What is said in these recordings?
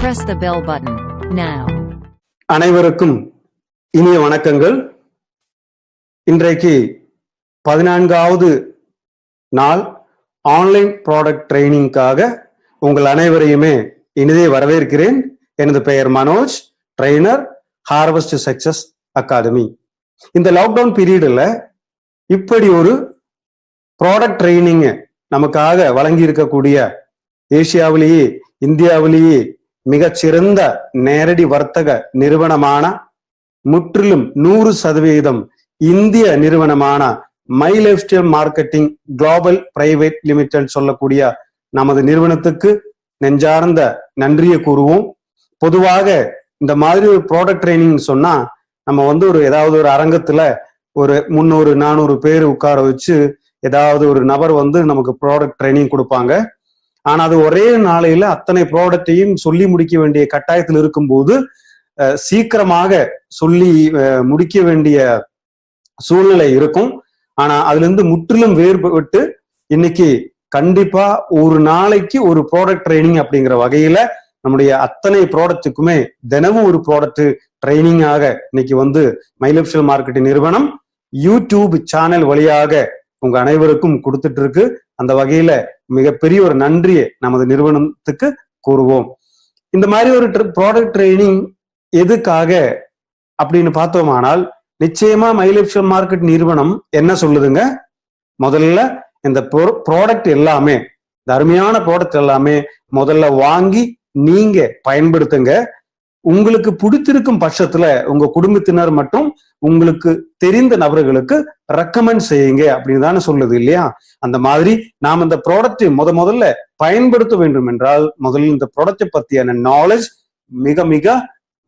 Press the bell button now. அனைவருக்கும் இனிய வணக்கங்கள். இன்றைக்கு 14வது நாள் ஆன்லைன் ப்ராடக்ட் ட்ரைனிங்காக உங்கள் அனைவரையுமே இனிதே வரவேற்கிறேன். எனது பெயர் Manoj, trainer, harvest success academy. இந்த லாக்டவுன் பீரியட்ல இப்படி ஒரு ப்ராடக்ட் ட்ரைனிங் நமக்காக வழங்கி இருக்கக்கூடிய ஏசியாவிலேயே இந்தியாவிலேயே மிகச்சிறந்த நேரடி வர்த்தக நிறுவனமான முற்றிலும் 100% இந்திய நிறுவனமான my life style marketing global private limited சொல்லக்கூடிய நமது நிறுவனத்துக்கு நெஞ்சார்ந்த நன்றியை கூறுவோம். பொதுவாக இந்த மாதிரி ஒரு ப்ராடக்ட் ட்ரைனிங் சொன்னா நம்ம ஏதாவது ஒரு அரங்கத்துல ஒரு 300-400 பேர் உட்கார வச்சு ஏதாவது ஒரு நபர் நமக்கு ப்ராடக்ட் ட்ரைனிங் கொடுப்பாங்க. ஆனா அது ஒரே நாளையில அத்தனை ப்ராடக்டையும் சொல்லி முடிக்க வேண்டிய கட்டாயத்தில் இருக்கும்போது சீக்கிரமாக சொல்லி முடிக்க வேண்டிய சூழ்நிலை இருக்கும். ஆனா அதுல இருந்து முற்றிலும் வேறுபட்டு இன்னைக்கு கண்டிப்பா ஒரு நாளைக்கு ஒரு ப்ராடக்ட் ட்ரைனிங் அப்படிங்கிற வகையில நம்முடைய அத்தனை ப்ராடக்ட்டுக்குமே தினமும் ஒரு ப்ராடக்ட் ட்ரைனிங்காக இன்னைக்கு மை லைஃப் ஸ்டைல் மார்க்கெட்டிங் நிறுவனம் யூடியூப் சேனல் வழியாக உங்க அனைவருக்கும் கொடுத்துட்டு இருக்கு. அந்த வகையில மிகப்பெரிய ஒரு நன்றியை நமது நிறுவனத்துக்கு கூறுவோம். இந்த மாதிரி ஒரு ப்ராடக்ட் ட்ரைனிங் எதுக்காக அப்படின்னு பார்த்தோமானால் நிச்சயமா மை லைஃப் ஸ்டைல் மார்க்கெட் நிறுவனம் என்ன சொல்லுதுங்க, முதல்ல இந்த ப்ராடக்ட் எல்லாமே, இந்த அருமையான ப்ராடக்ட் எல்லாமே முதல்ல வாங்கி நீங்க பயன்படுத்துங்க. உங்களுக்கு பிடித்திருக்கும் பட்சத்துல உங்க குடும்பத்தினர் மற்றும் உங்களுக்கு தெரிந்த நபர்களுக்கு ரெக்கமெண்ட் செய்யுங்க அப்படின்னு தானே சொல்லுது இல்லையா? அந்த மாதிரி நாம் இந்த ப்ராடக்ட் முதல்ல பயன்படுத்த வேண்டும் என்றால் முதல்ல இந்த ப்ராடக்டை பத்தியான நாலேஜ் மிக மிக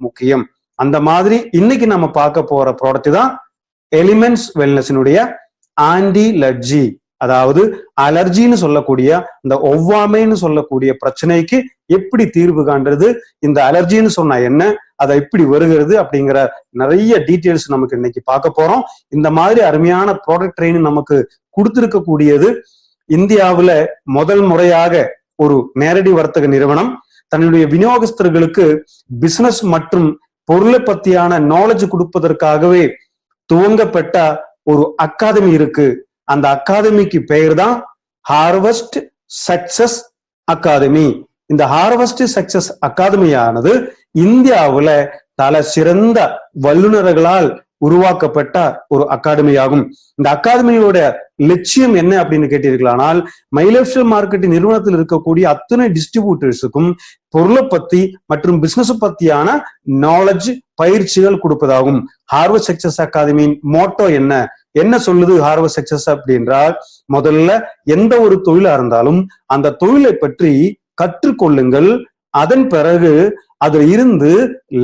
முக்கியம். அந்த மாதிரி இன்னைக்கு நம்ம பார்க்க போற ப்ராடக்ட் தான் எலிமெண்ட்ஸ் வெல்னஸினுடைய ஆன்டி அலர்ஜி, அதாவது அலர்ஜின்னு சொல்லக்கூடிய இந்த ஒவ்வாமைன்னு சொல்லக்கூடிய பிரச்சனைக்கு எப்படி தீர்வு காண்றது, இந்த அலர்ஜின்னு சொன்னா என்ன, அதை எப்படி வருகிறது அப்படிங்கிற நிறைய டீட்டெயில்ஸ் நமக்கு இன்னைக்கு பார்க்க போறோம். இந்த மாதிரி அருமையான ப்ராடக்ட் ட்ரைனிங் நமக்கு கொடுத்திருக்கக்கூடியது இந்தியாவுல முதல் முறையாக ஒரு நேரடி வர்த்தக நிறுவனம் தன்னுடைய விநியோகஸ்தர்களுக்கு பிசினஸ் மற்றும் பொருளை பத்தியான நாலேஜ் கொடுப்பதற்காகவே துவங்கப்பட்ட ஒரு அகாடமி இருக்கு. அந்த அகாடமிக்கு பெயர் தான் ஹார்வெஸ்ட் சக்சஸ் அகாடமி. இந்த ஹார்வெஸ்ட் சக்சஸ் அகாடமியானது இந்தியாவுல தல சிறந்த வல்லுநர்களால் உருவாக்கப்பட்ட ஒரு அகாடமி ஆகும். இந்த அகாடமியோட லட்சியம் என்ன அப்படின்னு கேட்டீர்களானால் மை லைஃப் ஸ்டைல் மார்க்கெட்டிங் நிறுவனத்தில் இருக்கக்கூடிய அத்தனை டிஸ்ட்ரிபியூட்டர்ஸுக்கும் பொருளை பத்தி மற்றும் பிசினஸ் பத்தியான நாலேஜ் பயிற்சிகள் கொடுப்பதாகும். ஹார்வெஸ்ட் சக்சஸ் அகாடமியின் மோட்டோ என்ன சொல்லுது ஹார்வெஸ்ட் சக்சஸ் அப்படின்றால், முதல்ல எந்த ஒரு தொழிலா இருந்தாலும் அந்த தொழிலை பற்றி கற்றுக்கொள்ளுங்கள், அதன் பிறகு அதுல இருந்து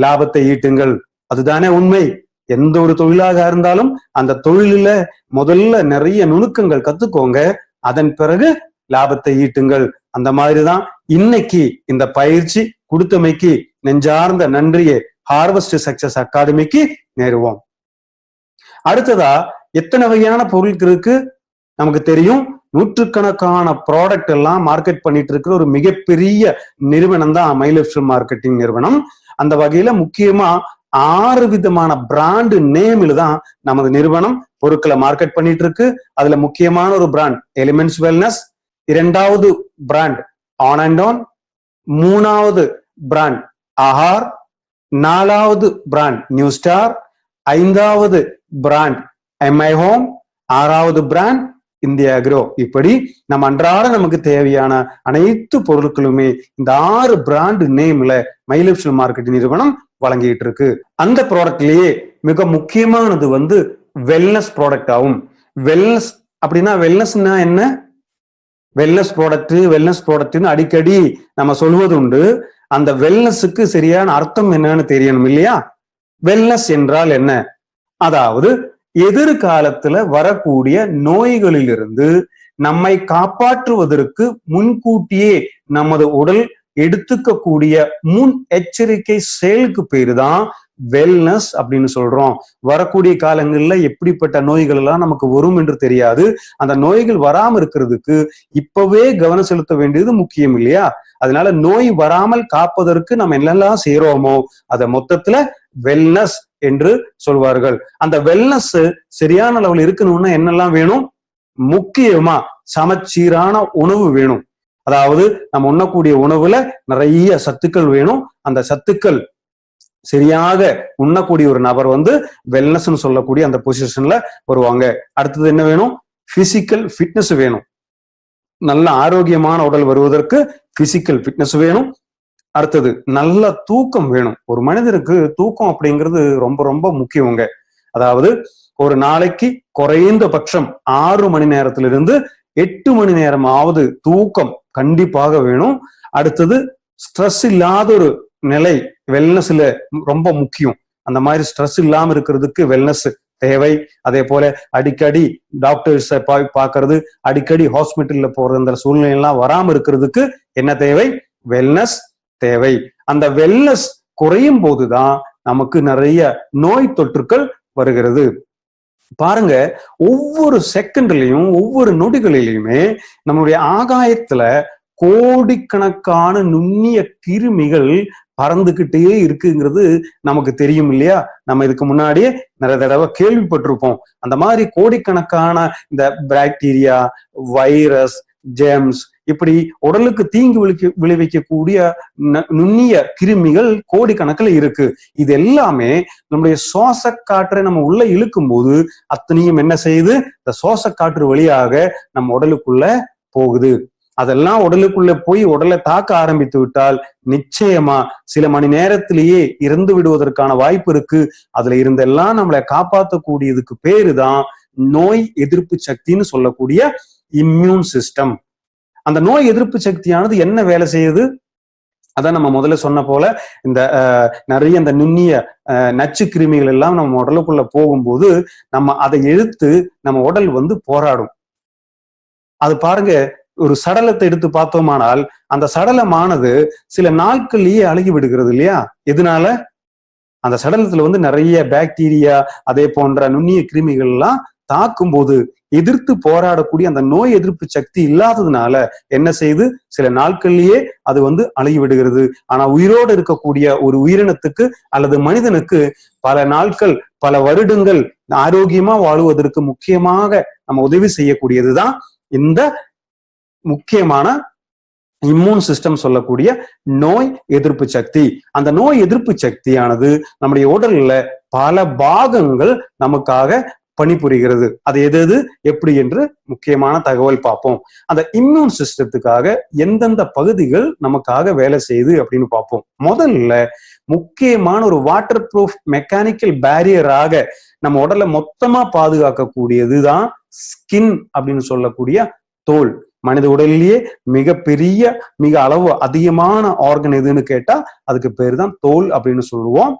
லாபத்தை ஈட்டுங்கள். அதுதானே உண்மை. எந்த ஒரு தொழிலாக இருந்தாலும் அந்த தொழில முதல்ல நிறைய நுணுக்கங்கள் கத்துக்கோங்க, அதன் பிறகு லாபத்தை ஈட்டுங்கள். அந்த மாதிரிதான் இன்னைக்கு இந்த பயிற்சி கொடுத்தமைக்கு நெஞ்சார்ந்த நன்றியை ஹார்வெஸ்ட் சக்சஸ் அகாடமிக்கு நேருவோம். அடுத்ததா எத்தனை வகையான பொருள் இருக்கு நமக்கு தெரியும். நூற்றுக்கணக்கான ப்ராடக்ட் எல்லாம் மார்க்கெட் பண்ணிட்டு இருக்கிற ஒரு மிகப்பெரிய நிறுவனம் தான் மை லைஃப் ஸ்டைல் மார்க்கெட்டிங் நிறுவனம். அந்த வகையில முக்கியமா 6 விதமான பிராண்ட் நேமில் தான் நமது நிறுவனம் பொருட்களை மார்க்கெட் பண்ணிட்டு இருக்கு. அதுல முக்கியமான ஒரு பிராண்ட் எலிமெண்ட்ஸ் வெல்னஸ், 2வது பிராண்ட் ஆன் அண்ட் ஆன், 3வது பிராண்ட் ஆஹார், 4வது பிராண்ட் நியூ ஸ்டார், 5வது பிராண்ட் எம்ஐ ஹோம், 6வது பிராண்ட் இந்தியா அக்ரோ. இப்படி நம்ம அன்றாட நமக்கு தேவையான அனைத்து பொருட்களுமே இந்த 6 பிராண்ட் நேம்ல மை லைஃப் ஸ்டைல் மார்க்கெட்டிங் நிறுவனம் வழங்கிட்டு இருக்கு. அந்த ப்ராடக்ட்லயே மிக முக்கியமானது வெல்னஸ் ப்ராடக்ட் ஆகும். வெல்னஸ் அப்படின்னா வெல்னஸ்னா என்ன? வெல்னஸ் ப்ராடக்ட்னு அடிக்கடி நம்ம சொல்வது உண்டு. அந்த வெல்னஸுக்கு சரியான அர்த்தம் என்னன்னு தெரியணும் இல்லையா? வெல்னஸ் என்றால் என்ன? அதாவது எதிர்காலத்துல வரக்கூடிய நோய்களிலிருந்து நம்மை காப்பாற்றுவதற்கு முன்கூட்டியே நமது உடல் எடுத்துக்கக்கூடிய முன் எச்சரிக்கை செயலுக்கு பேரு தான் வெல்னஸ் அப்படின்னு சொல்றோம். வரக்கூடிய காலங்கள்ல எப்படிப்பட்ட நோய்கள் எல்லாம் நமக்கு வரும் என்று தெரியாது. அந்த நோய்கள் வராம இருக்கிறதுக்கு இப்பவே கவனம் செலுத்த வேண்டியது முக்கியம் இல்லையா? அதனால நோய் வராமல் காப்பதற்கு நம்ம என்னெல்லாம் செய்யறோமோ அதை மொத்தத்துல வெல்னஸ் என்று சொல்வார்கள். அந்த வெல்னஸ் சரியான அளவில் இருக்கணும்னா என்னெல்லாம் வேணும்? முக்கியமா சமச்சீரான உணவு வேணும். அதாவது நம்ம உண்ணக்கூடிய உணவுல நிறைய சத்துக்கள் வேணும். அந்த சத்துக்கள் சரியாக உண்ணக்கூடிய ஒரு நபர் வெல்னஸ்ன்னு சொல்லக்கூடிய அந்த பொசிஷன்ல வருவாங்க. அடுத்தது என்ன வேணும்? பிசிக்கல் ஃபிட்னஸ் வேணும். நல்ல ஆரோக்கியமான உடல் வருவதற்கு பிசிக்கல் ஃபிட்னஸ் வேணும். அடுத்தது நல்ல தூக்கம் வேணும். ஒரு மனிதருக்கு தூக்கம் அப்படிங்கிறது ரொம்ப ரொம்ப முக்கியங்க. அதாவது ஒரு நாளைக்கு குறைந்தபட்சம் 6 மணி நேரத்திலிருந்து 8 மணி நேரமாவது தூக்கம் கண்டிப்பாக வேணும். அடுத்தது ஸ்ட்ரெஸ் இல்லாத ஒரு நிலை வெல்னஸ்ல ரொம்ப முக்கியம். அந்த மாதிரி ஸ்ட்ரெஸ் இல்லாம இருக்கிறதுக்கு வெல்னஸ் தேவை. அதே போல அடிக்கடி டாக்டர்ஸை பார்க்கறது, அடிக்கடி ஹாஸ்பிட்டல்ல போறது, அந்த சூழ்நிலை எல்லாம் வராம இருக்கிறதுக்கு என்ன தேவை? வெல்னஸ் தேவை. அந்த வெல்னஸ் குறையும் போதுதான் நமக்கு நிறைய நோய் தொற்றுக்கள் வருகிறது. பாருங்க, ஒவ்வொரு செகண்ட்லயும் ஒவ்வொரு நொடிகளிலுமே நம்மளுடைய ஆகாயத்துல கோடிக்கணக்கான நுண்ணிய கிருமிகள் பறந்துகிட்டே இருக்குங்கிறது நமக்கு தெரியும் இல்லையா? நம்ம இதுக்கு முன்னாடியே நிறைய தடவை கேள்விப்பட்டிருப்போம். அந்த மாதிரி கோடிக்கணக்கான இந்த பாக்டீரியா, வைரஸ், ஜெர்ம்ஸ், இப்படி உடலுக்கு தீங்கு விளைவிக்கக்கூடிய நுண்ணிய கிருமிகள் கோடிக்கணக்கில் இருக்கு. இது எல்லாமே நம்முடைய சுவாச காற்றை நம்ம உள்ள இழுக்கும் போது அத்தனையும் என்ன செய்யுது? இந்த சுவாச காற்று வழியாக நம்ம உடலுக்குள்ள போகுது. அதெல்லாம் உடலுக்குள்ள போய் உடலை தாக்க ஆரம்பித்து விட்டால் நிச்சயமா சில மணி நேரத்திலேயே இறந்து விடுவதற்கான வாய்ப்பு இருக்கு. அதுல இருந்தெல்லாம் நம்மளை காப்பாற்றக்கூடியதுக்கு பேரு தான் நோய் எதிர்ப்பு சக்தின்னு சொல்லக்கூடிய இம்யூன் சிஸ்டம். அந்த நோய் எதிர்ப்பு சக்தியானது என்ன வேலை செய்யுது? அதான் நம்ம முதல்ல சொன்ன போல இந்த நிறைய இந்த நுண்ணிய நச்சு கிருமிகள் எல்லாம் நம்ம உடலுக்குள்ள போகும்போது நம்ம அதை எதிர்த்து நம்ம உடல் போராடும். அது பாருங்க, ஒரு சடலத்தை எடுத்து பார்த்தோமானால் அந்த சடலமானது சில நாட்கள்லயே அழுகி விடுகிறது இல்லையா? எதனால? அந்த சடலத்துல நிறைய பாக்டீரியா அதே போன்ற நுண்ணிய கிருமிகள் எல்லாம் தாக்கும் போது எதிர்த்து போராடக்கூடிய அந்த நோய் எதிர்ப்பு சக்தி இல்லாததுனால என்ன செய்யுது? சில நாட்கள்லயே அது அழுகி விடுகிறது. ஆனா உயிரோடு இருக்கக்கூடிய ஒரு உயிரினத்துக்கு அல்லது மனிதனுக்கு பல நாட்கள், பல வருடங்கள் ஆரோக்கியமா வாழுவதற்கு முக்கியமாக நம்ம உதவி செய்யக்கூடியதுதான் இந்த முக்கியமான இம்யூன் சிஸ்டம் சொல்லக்கூடிய நோய் எதிர்ப்பு சக்தி. அந்த நோய் எதிர்ப்பு சக்தியானது நம்முடைய உடல்ல பல பாகங்கள் நமக்காக பணிபுரிகிறது. அது எது எப்படி என்று முக்கியமான தகவல் பார்ப்போம். அந்த இம்யூன் சிஸ்டத்துக்காக எந்தெந்த பகுதிகள் நமக்காக வேலை செய்யுது அப்படின்னு பார்ப்போம். முதல்ல முக்கியமான ஒரு வாட்டர் ப்ரூஃப் மெக்கானிக்கல் பேரியராக நம்ம உடலை மொத்தமா பாதுகாக்கக்கூடியதுதான் ஸ்கின் அப்படின்னு சொல்லக்கூடிய தோல். மனித உடலிலேயே மிகப்பெரிய மிக அளவு அதிகமான ஆர்கன் எதுன்னு கேட்டா அதுக்கு பேர் தான் தோல் அப்படின்னு சொல்லுவோம்.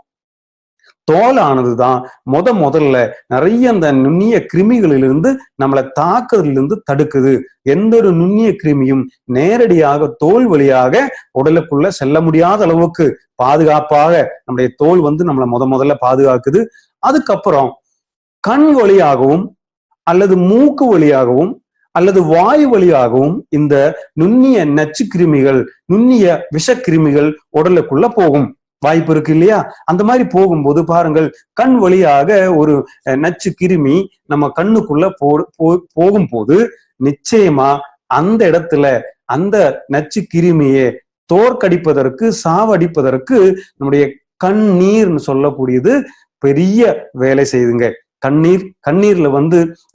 தோலானதுதான் முதல்ல நிறைய அந்த நுண்ணிய கிருமிகளிலிருந்து நம்மளை தாக்குதலிருந்து தடுக்குது. எந்த ஒரு நுண்ணிய கிருமியும் நேரடியாக தோல் வழியாக உடலுக்குள்ள செல்ல முடியாத அளவுக்கு பாதுகாப்பாக நம்முடைய தோல் நம்மளை முதல்ல பாதுகாக்குது. அதுக்கப்புறம் கண் வழியாகவும் அல்லது மூக்கு வழியாகவும் அல்லது வாயு வழியாகவும் இந்த நுண்ணிய நச்சு கிருமிகள், நுண்ணிய விஷக்கிருமிகள் உடலுக்குள்ள போகும் வாய்ப்பு இருக்கு இல்லையா? அந்த மாதிரி போகும்போது பாருங்கள், கண் வழியாக ஒரு நச்சு கிருமி நம்ம கண்ணுக்குள்ள போகும்போது நிச்சயமா அந்த இடத்துல அந்த நச்சு கிருமியை தோற்கடிப்பதற்கு, சாவடிப்பதற்கு நம்முடைய கண்ணீர்னு சொல்லக்கூடியது பெரிய வேலை செய்யுதுங்க. கண்ணீர்ல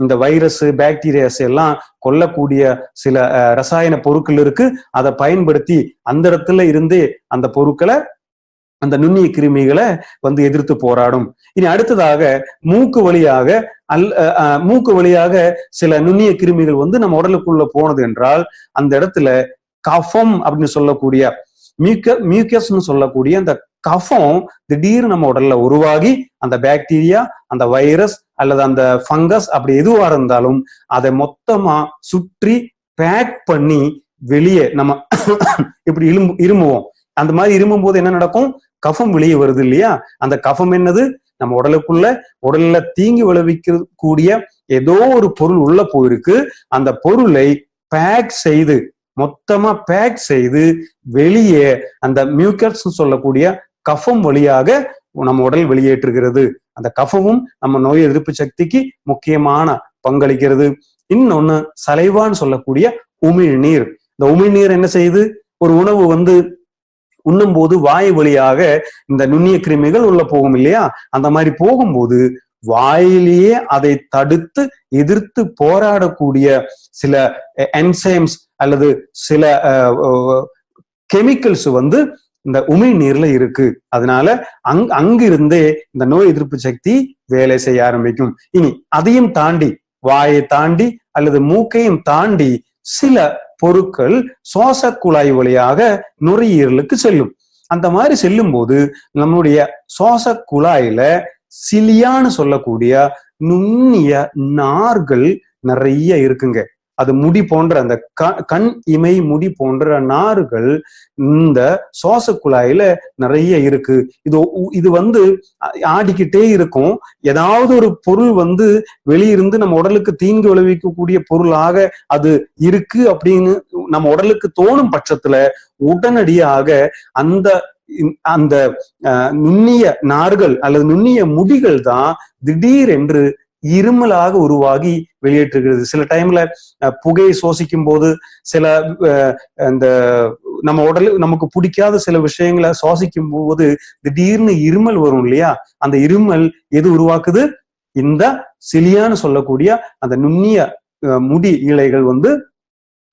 இந்த வைரஸ், பாக்டீரியாஸ் எல்லாம் கொல்லக்கூடிய சில ரசாயன பொருட்கள் இருக்கு. அதை பயன்படுத்தி அந்த இடத்துல இருந்தே அந்த பொருட்களை, அந்த நுண்ணிய கிருமிகளை எதிர்த்து போராடும். இனி அடுத்ததாக மூக்கு வழியாக சில நுண்ணிய கிருமிகள் நம்ம உடலுக்குள்ள போனது என்றால் அந்த இடத்துல கஃபம் அப்படின்னு சொல்லக்கூடிய மியூக்கஸ்ன்னு சொல்லக்கூடிய அந்த கஃபம் திடீர்னு நம்ம உடல்ல உருவாகி அந்த பாக்டீரியா, அந்த வைரஸ் அல்லது அந்த ஃபங்கஸ் அப்படி எதுவா இருந்தாலும் அதை மொத்தமா சுற்றி பேக் பண்ணி வெளியே நம்ம இப்படி இருமுவோம். அந்த மாதிரி இருமும் போது என்ன நடக்கும்? கஃபம் வெளியே வருது இல்லையா? அந்த கஃபம் என்னது? நம்ம உடல்ல தீங்கு விளைவிக்கக்கூடிய ஏதோ ஒரு பொருள் உள்ள போயிருக்கு. அந்த பொருளை பேக் செய்து மொத்தமா பேக் செய்து வெளியே அந்த மியூக்கஸ் சொல்லக்கூடிய கஃபம் வழியாக நம்ம உடல் வெளியேற்றுகிறது. அந்த கஃபமும் நம்ம நோய் எதிர்ப்பு சக்திக்கு முக்கியமான பங்களிக்கிறது. இன்னொன்னு சலைவான்னு சொல்லக்கூடிய உமிழ்நீர். இந்த உமிழ்நீர் என்ன செய்யுது? ஒரு உணவு உண்ணும் போது வாய் வழியாக இந்த நுண்ணிய கிருமிகள் உள்ள போகும் இல்லையா? அந்த மாதிரி போகும்போது வாயிலேயே அதை தடுத்து எதிர்த்து போராடக்கூடிய சில என்சைம்ஸ் அல்லது சில கெமிக்கல்ஸ் இந்த உமிழ்நீர்ல இருக்கு. அதனால அங்கிருந்தே இந்த நோய் எதிர்ப்பு சக்தி வேலை செய்ய ஆரம்பிக்கும். இனி அதையும் தாண்டி வாயை தாண்டி அல்லது மூக்கையும் தாண்டி சில பொருட்கள் சுவாச குழாய் வழியாக நுரையீரலுக்கு செல்லும். அந்த மாதிரி செல்லும் போது நம்முடைய சுவாச குழாயில சிலியான்னு சொல்லக்கூடிய நுண்ணிய நார்கள் நிறைய இருக்குங்க. அது முடி போன்ற அந்த கண் இமை முடி போன்ற நார்கள் இந்த சுவாச குழாயில நிறைய இருக்கு. இது ஆடிக்கிட்டே இருக்கும். ஏதாவது ஒரு பொருள் வெளியிருந்து நம்ம உடலுக்கு தீங்கு விளைவிக்கக்கூடிய பொருளாக அது இருக்கு அப்படின்னு நம்ம உடலுக்கு தோணும் பட்சத்துல உடனடியாக அந்த அந்த நுண்ணிய நார்கள் அல்லது நுண்ணிய முடிகள் தான் திடீர் என்று இருமலாக உருவாகி வெளியேற்றுகிறது. சில டைம்ல புகையை சுவாசிக்கும் போது சில இந்த நம்ம நமக்கு பிடிக்காத சில விஷயங்களை சுவாசிக்கும் போது திடீர்னு இருமல் வரும் இல்லையா? அந்த இருமல் எது உருவாக்குது? இந்த சிலியான்னு சொல்லக்கூடிய அந்த நுண்ணிய முடி இழைகள்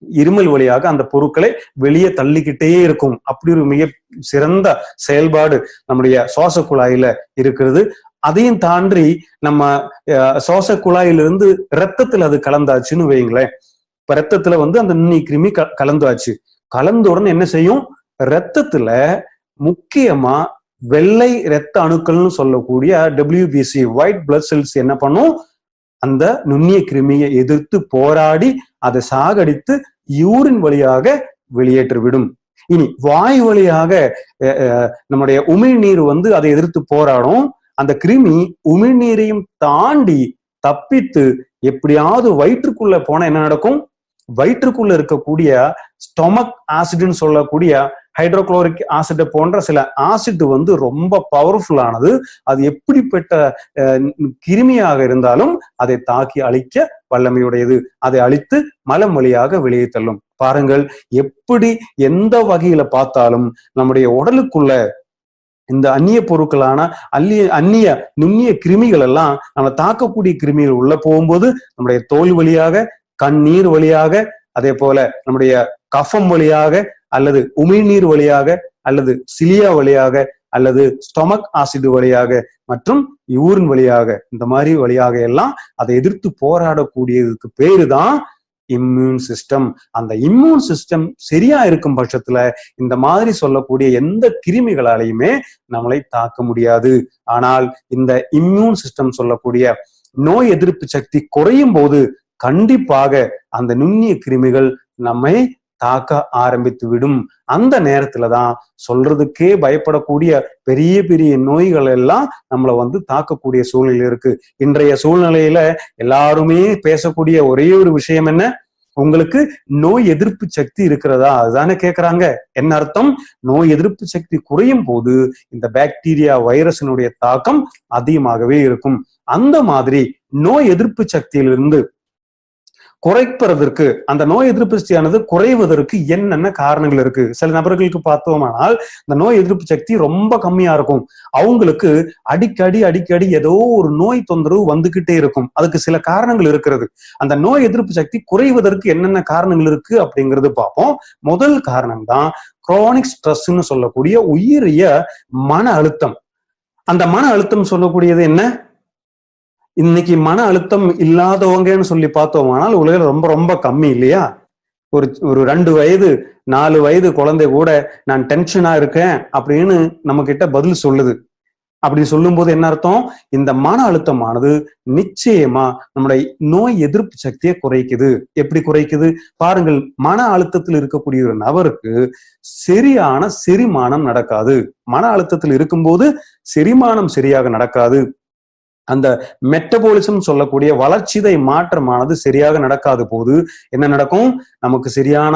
இருமல் வழியாக அந்த பொருட்களை வெளியே தள்ளிக்கிட்டே இருக்கும். அப்படி ஒரு மிக சிறந்த செயல்பாடு நம்முடைய சுவாச குழாயில இருக்கிறது. அதையும் தாண்டி நம்ம சுவாச குழாயிலிருந்து ரத்தத்துல அது கலந்தாச்சுன்னு வைங்களேன். இப்ப ரத்தத்துல அந்த நுண்ணி கிருமி கலந்தாச்சு. கலந்த உடனே என்ன செய்யும்? ரத்தத்துல முக்கியமா வெள்ளை இரத்த அணுக்கள்னு சொல்லக்கூடிய WBC ஒயிட் பிளட் செல்ஸ் என்ன பண்ணும்? அந்த நுண்ணிய கிருமியை எதிர்த்து போராடி அதை சாகடித்து யூரின் வழியாக வெளியேற்றிவிடும். இனி வாய் வழியாக நம்முடைய உமிழ்நீர் அதை எதிர்த்து போராடும். அந்த கிருமி உமிழ்நீரையும் தாண்டி தப்பித்து எப்படியாவது வயிற்றுக்குள்ள போனா என்ன நடக்கும்? வயிற்றுக்குள்ள இருக்கக்கூடிய ஸ்டொமக் ஆசிட்னு சொல்லக்கூடிய ஹைட்ரோகுளோரிக் ஆசிட் போன்ற சில ஆசிட் ரொம்ப பவர்ஃபுல்லானது. அது எப்படிப்பட்ட கிருமியாக இருந்தாலும் அதை தாக்கி அழிக்க வல்லமையுடையது. அதை அழித்து மலம் வழியாக வெளியே தள்ளும். பாருங்கள், எப்படி எந்த வகையில பார்த்தாலும் நம்முடைய உடலுக்குள்ள இந்த அந்நிய பொருட்களான அந்நிய நுண்ணிய கிருமிகள் எல்லாம் நம்ம தாக்கக்கூடிய கிருமிகள் உள்ள போகும்போது நம்முடைய தோல் வழியாக, கண்ணீர் வழியாக, அதே போல நம்முடைய கஃபம் வழியாக அல்லது உமிழ்நீர் வழியாக அல்லது சிலியா வழியாக அல்லது ஸ்டொமக் ஆசிட் வழியாக மற்றும் யூரின் வழியாக, இந்த மாதிரி வழியாக எல்லாம் அதை எதிர்த்து போராடக்கூடியதுக்கு பேரு தான் இம்யூன் சிஸ்டம். அந்த இம்யூன் சிஸ்டம் சரியா இருக்கும் பட்சத்துல இந்த மாதிரி சொல்லக்கூடிய எந்த கிருமிகளாலையுமே நம்மளை தாக்க முடியாது. ஆனால் இந்த இம்யூன் சிஸ்டம் சொல்லக்கூடிய நோய் எதிர்ப்பு சக்தி குறையும் போது கண்டிப்பாக அந்த நுண்ணிய கிருமிகள் நம்மை தாக்க ஆரம்பித்து விடும். அந்த நேரத்துலதான் சொல்றதுக்கே பயப்படக்கூடிய பெரிய பெரிய நோய்கள் எல்லாம் நம்மளை தாக்கக்கூடிய சூழ்நிலை இருக்கு. இன்றைய சூழ்நிலையில எல்லாருமே பேசக்கூடிய ஒரே ஒரு விஷயம் என்ன? உங்களுக்கு நோய் எதிர்ப்பு சக்தி இருக்கிறதா? அதுதானே கேக்குறாங்க. என்ன அர்த்தம்? நோய் எதிர்ப்பு சக்தி குறையும் போது இந்த பாக்டீரியா வைரஸினுடைய தாக்கம் அதிகமாகவே இருக்கும். அந்த மாதிரி நோய் எதிர்ப்பு சக்தியிலிருந்து குறைப்பதற்கு, அந்த நோய் எதிர்ப்பு சக்தியானது குறைவதற்கு என்னென்ன காரணங்கள் இருக்கு? சில நபர்களுக்கு பார்த்தோமானால் இந்த நோய் எதிர்ப்பு சக்தி ரொம்ப கம்மியா இருக்கும். அவங்களுக்கு அடிக்கடி ஏதோ ஒரு நோய் தொந்தரவு வந்துகிட்டே இருக்கும். அதுக்கு சில காரணங்கள் இருக்கிறது. அந்த நோய் எதிர்ப்பு சக்தி குறைவதற்கு என்னென்ன காரணங்கள் இருக்கு அப்படிங்கிறது பார்ப்போம். முதல் காரணம் தான் குரோனிக் ஸ்ட்ரெஸ்ன்னு சொல்லக்கூடிய உயிரிய மன அழுத்தம். அந்த மன அழுத்தம் சொல்லக்கூடியது என்ன? இன்னைக்கு மன அழுத்தம் இல்லாதவங்கன்னு சொல்லி பார்த்தோமானால் உலகில் ரொம்ப ரொம்ப கம்மி இல்லையா? ஒரு 2 வயது 4 வயது குழந்தை கூட நான் டென்ஷனா இருக்கேன் அப்படின்னு நம்ம கிட்ட பதில் சொல்லுது. அப்படி சொல்லும் போது என்ன அர்த்தம்? இந்த மன அழுத்தமானது நிச்சயமா நம்முடைய நோய் எதிர்ப்பு சக்தியை குறைக்குது. எப்படி குறைக்குது பாருங்கள். மன அழுத்தத்தில் இருக்கக்கூடிய ஒரு நபருக்கு சரியான செரிமானம் நடக்காது. மன அழுத்தத்தில் இருக்கும்போது செரிமானம் சரியாக நடக்காது. அந்த மெட்டபாலிசம் சொல்லக்கூடிய வளர்ச்சிதை மாற்றமானது சரியாக நடக்காத போது என்ன நடக்கும்? நமக்கு சரியான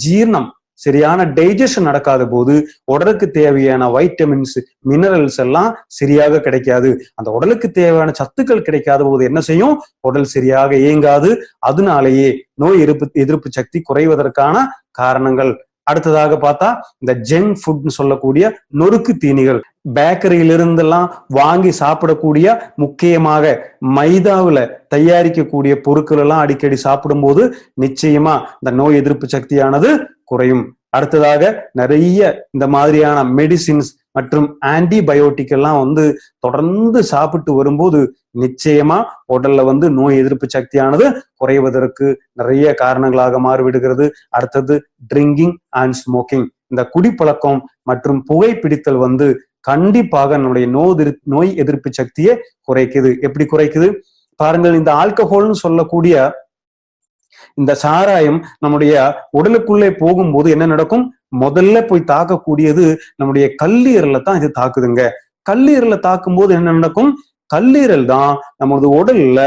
ஜீரணம் சரியான டைஜஷன் நடக்காத போது உடலுக்கு தேவையான வைட்டமின்ஸ் மினரல்ஸ் எல்லாம் சரியாக கிடைக்காது. அந்த உடலுக்கு தேவையான சத்துக்கள் கிடைக்காத போது என்ன செய்யும்? உடல் சரியாக இயங்காது. அதனாலேயே நோய் எதிர்ப்பு சக்தி குறைவதற்கான காரணங்கள். அடுத்ததாக பார்த்தா இந்த ஜங்க் ஃபுட்னு சொல்லக்கூடிய நொறுக்கு தீனிகள், பேக்கரியிலிருந்தெல்லாம் வாங்கி சாப்பிடக்கூடிய, முக்கியமாக மைதாவில் தயாரிக்கக்கூடிய பொருட்கள் எல்லாம் அடிக்கடி சாப்பிடும்போது நிச்சயமா இந்த நோய் எதிர்ப்பு சக்தியானது குறையும். அடுத்ததாக நிறைய இந்த மாதிரியான மெடிசின்ஸ் மற்றும் ஆன்டிபயோட்டிக் எல்லாம் தொடர்ந்து சாப்பிட்டு வரும்போது நிச்சயமா உடல்ல நோய் எதிர்ப்பு சக்தியானது குறைவதற்கு நிறைய காரணங்களாக மாறிவிடுகிறது. அடுத்தது ட்ரிங்கிங் அண்ட் ஸ்மோக்கிங், இந்த குடிப்பழக்கம் மற்றும் புகைப்பிடித்தல் கண்டிப்பாக நம்முடைய நோய் எதிர்ப்பு சக்தியை குறைக்குது. எப்படி குறைக்குது பாருங்கள். இந்த ஆல்கஹால்னு சொல்லக்கூடிய இந்த சாராயம் நம்முடைய உடலுக்குள்ளே போகும்போது என்ன நடக்கும்? முதல்ல போய் தாக்கக்கூடியது நம்முடைய கல்லீரலை தான் இது தாக்குதுங்க. கல்லீரலை தாக்கும் போது என்ன நடக்கும்? கல்லீரல் தான் நமது உடல்ல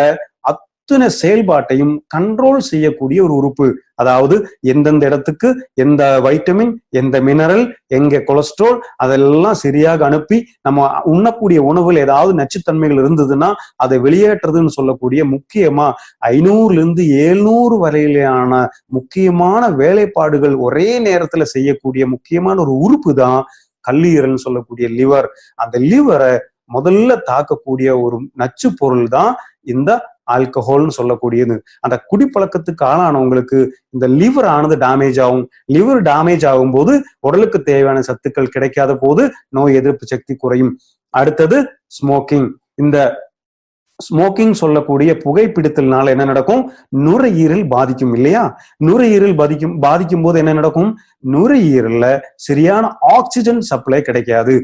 அத்தனை செயல்பாட்டையும் கண்ட்ரோல் செய்யக்கூடிய ஒரு உறுப்பு. அதாவது எந்தெந்த இடத்துக்கு எந்த வைட்டமின், எந்த மினரல், எங்க கொலஸ்ட்ரால் அதெல்லாம் சரியாக அனுப்பி நம்ம உண்ணக்கூடிய உணவுல ஏதாவது நச்சுத்தன்மைகள் இருந்ததுன்னா அதை வெளியேற்றுறதுன்னு சொல்லக்கூடிய முக்கியமா 500-700 வரையிலான முக்கியமான வேலைப்பாடுகள் ஒரே நேரத்துல செய்யக்கூடிய முக்கியமான ஒரு உறுப்பு தான் கல்லீரல்னு சொல்லக்கூடிய லிவர். அந்த லிவரை முதல்ல தாக்கக்கூடிய ஒரு நச்சு பொருள் தான் இந்த ஆல்கஹால்னு சொல்லக்கூடியது. அந்த குடிப்பழக்கத்துக்கு ஆளானவங்களுக்கு இந்த லிவர் ஆனது டேமேஜ் ஆகும். லிவர் டேமேஜ் ஆகும் போது உடலுக்கு தேவையான சத்துக்கள் கிடைக்காத போது நோய் எதிர்ப்பு சக்தி குறையும். அடுத்தது ஸ்மோக்கிங். இந்த ஸ்மோக்கிங் சொல்லக்கூடிய புகைப்பிடித்தல்னால என்ன நடக்கும்? நுரையீரல் பாதிக்கும் இல்லையா? நுரையீரல் பாதிக்கும் போது என்ன நடக்கும்? நுரையீரல்ல சரியான ஆக்சிஜன் சப்ளை கிடைக்காது.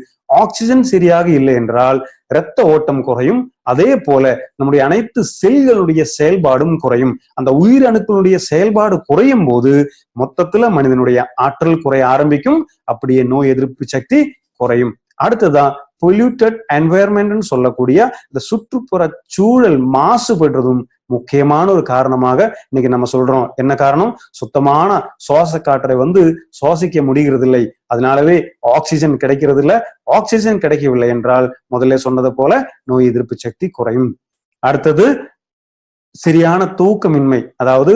ஆக்சிஜன் சரியாக இல்லை என்றால் இரத்த ஓட்டம் குறையும். அதே போல நம்முடைய அனைத்து செல்களுடைய செயல்பாடும் குறையும். அந்த உயிரணுக்களுடைய செயல்பாடு குறையும் போது மொத்தத்துல மனிதனுடைய ஆற்றல் குறைய ஆரம்பிக்கும். அப்படியே நோய் எதிர்ப்பு சக்தி குறையும். அடுத்ததான் பொல்யூட்டட் என்வாயர்மெண்ட்னு சொல்லக்கூடிய இந்த சுற்றுப்புற சூழல் மாசுபடுறதும் முக்கியமான ஒரு காரணமாக இன்னைக்கு நம்ம சொல்றோம். என்ன காரணம்? சுத்தமான சுவாச காற்றை சுவாசிக்க முடிகிறது இல்லை. அதனாலவே ஆக்சிஜன் கிடைக்கிறது இல்லை. ஆக்சிஜன் கிடைக்கவில்லை என்றால் முதல்ல சொன்னது போல நோய் எதிர்ப்பு சக்தி குறையும். அடுத்தது சரியான தூக்கமின்மை. அதாவது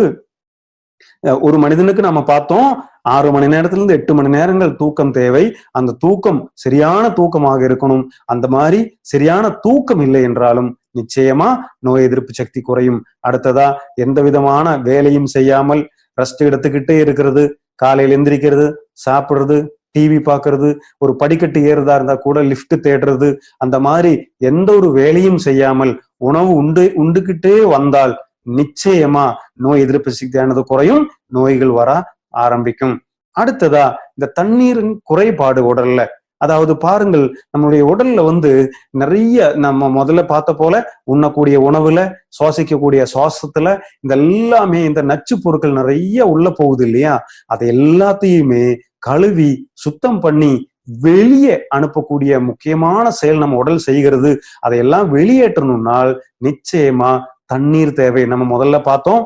ஒரு மனிதனுக்கு நம்ம பார்த்தோம் 6 மணி நேரத்திலிருந்து 8 மணி நேரங்கள் தூக்கம் தேவை. அந்த தூக்கம் சரியான தூக்கமாக இருக்கணும். அந்த மாதிரி சரியான தூக்கம் இல்லை என்றாலும் நிச்சயமா நோய் எதிர்ப்பு சக்தி குறையும். அடுத்ததா எந்த விதமான வேலையும் செய்யாமல் ரெஸ்ட் எடுத்துக்கிட்டே இருக்கிறது, காலையில் எந்திரிக்கிறது, சாப்பிடுறது, டிவி பார்க்கறது, ஒரு படிக்கட்டு ஏறுதா இருந்தா கூட லிஃப்ட் தேடுறது, அந்த மாதிரி எந்த ஒரு வேலையும் செய்யாமல் உணவு உண்டுகிட்டே வந்தால் நிச்சயமா நோய் எதிர்ப்பு சக்தியானது குறையும், நோய்கள் வர ஆரம்பிக்கும். அடுத்ததா இந்த தண்ணீரின் குறைபாடு உடல்ல. அதாவது பாருங்கள், நம்மளுடைய உடல்ல நிறைய நம்ம முதல்ல பார்த்த போல உண்ணக்கூடிய உணவுல, சுவாசிக்கக்கூடிய சுவாசத்துல இந்த எல்லாமே இந்த நச்சு பொருட்கள் நிறைய உள்ள போகுது இல்லையா? அதை எல்லாத்தையுமே கழுவி சுத்தம் பண்ணி வெளியே அனுப்பக்கூடிய முக்கியமான செயல் நம்ம உடல் செய்கிறது. அதையெல்லாம் வெளியேற்றணும்னால் நிச்சயமா தண்ணீர் தேவை. நம்ம முதல்ல பார்த்தோம்,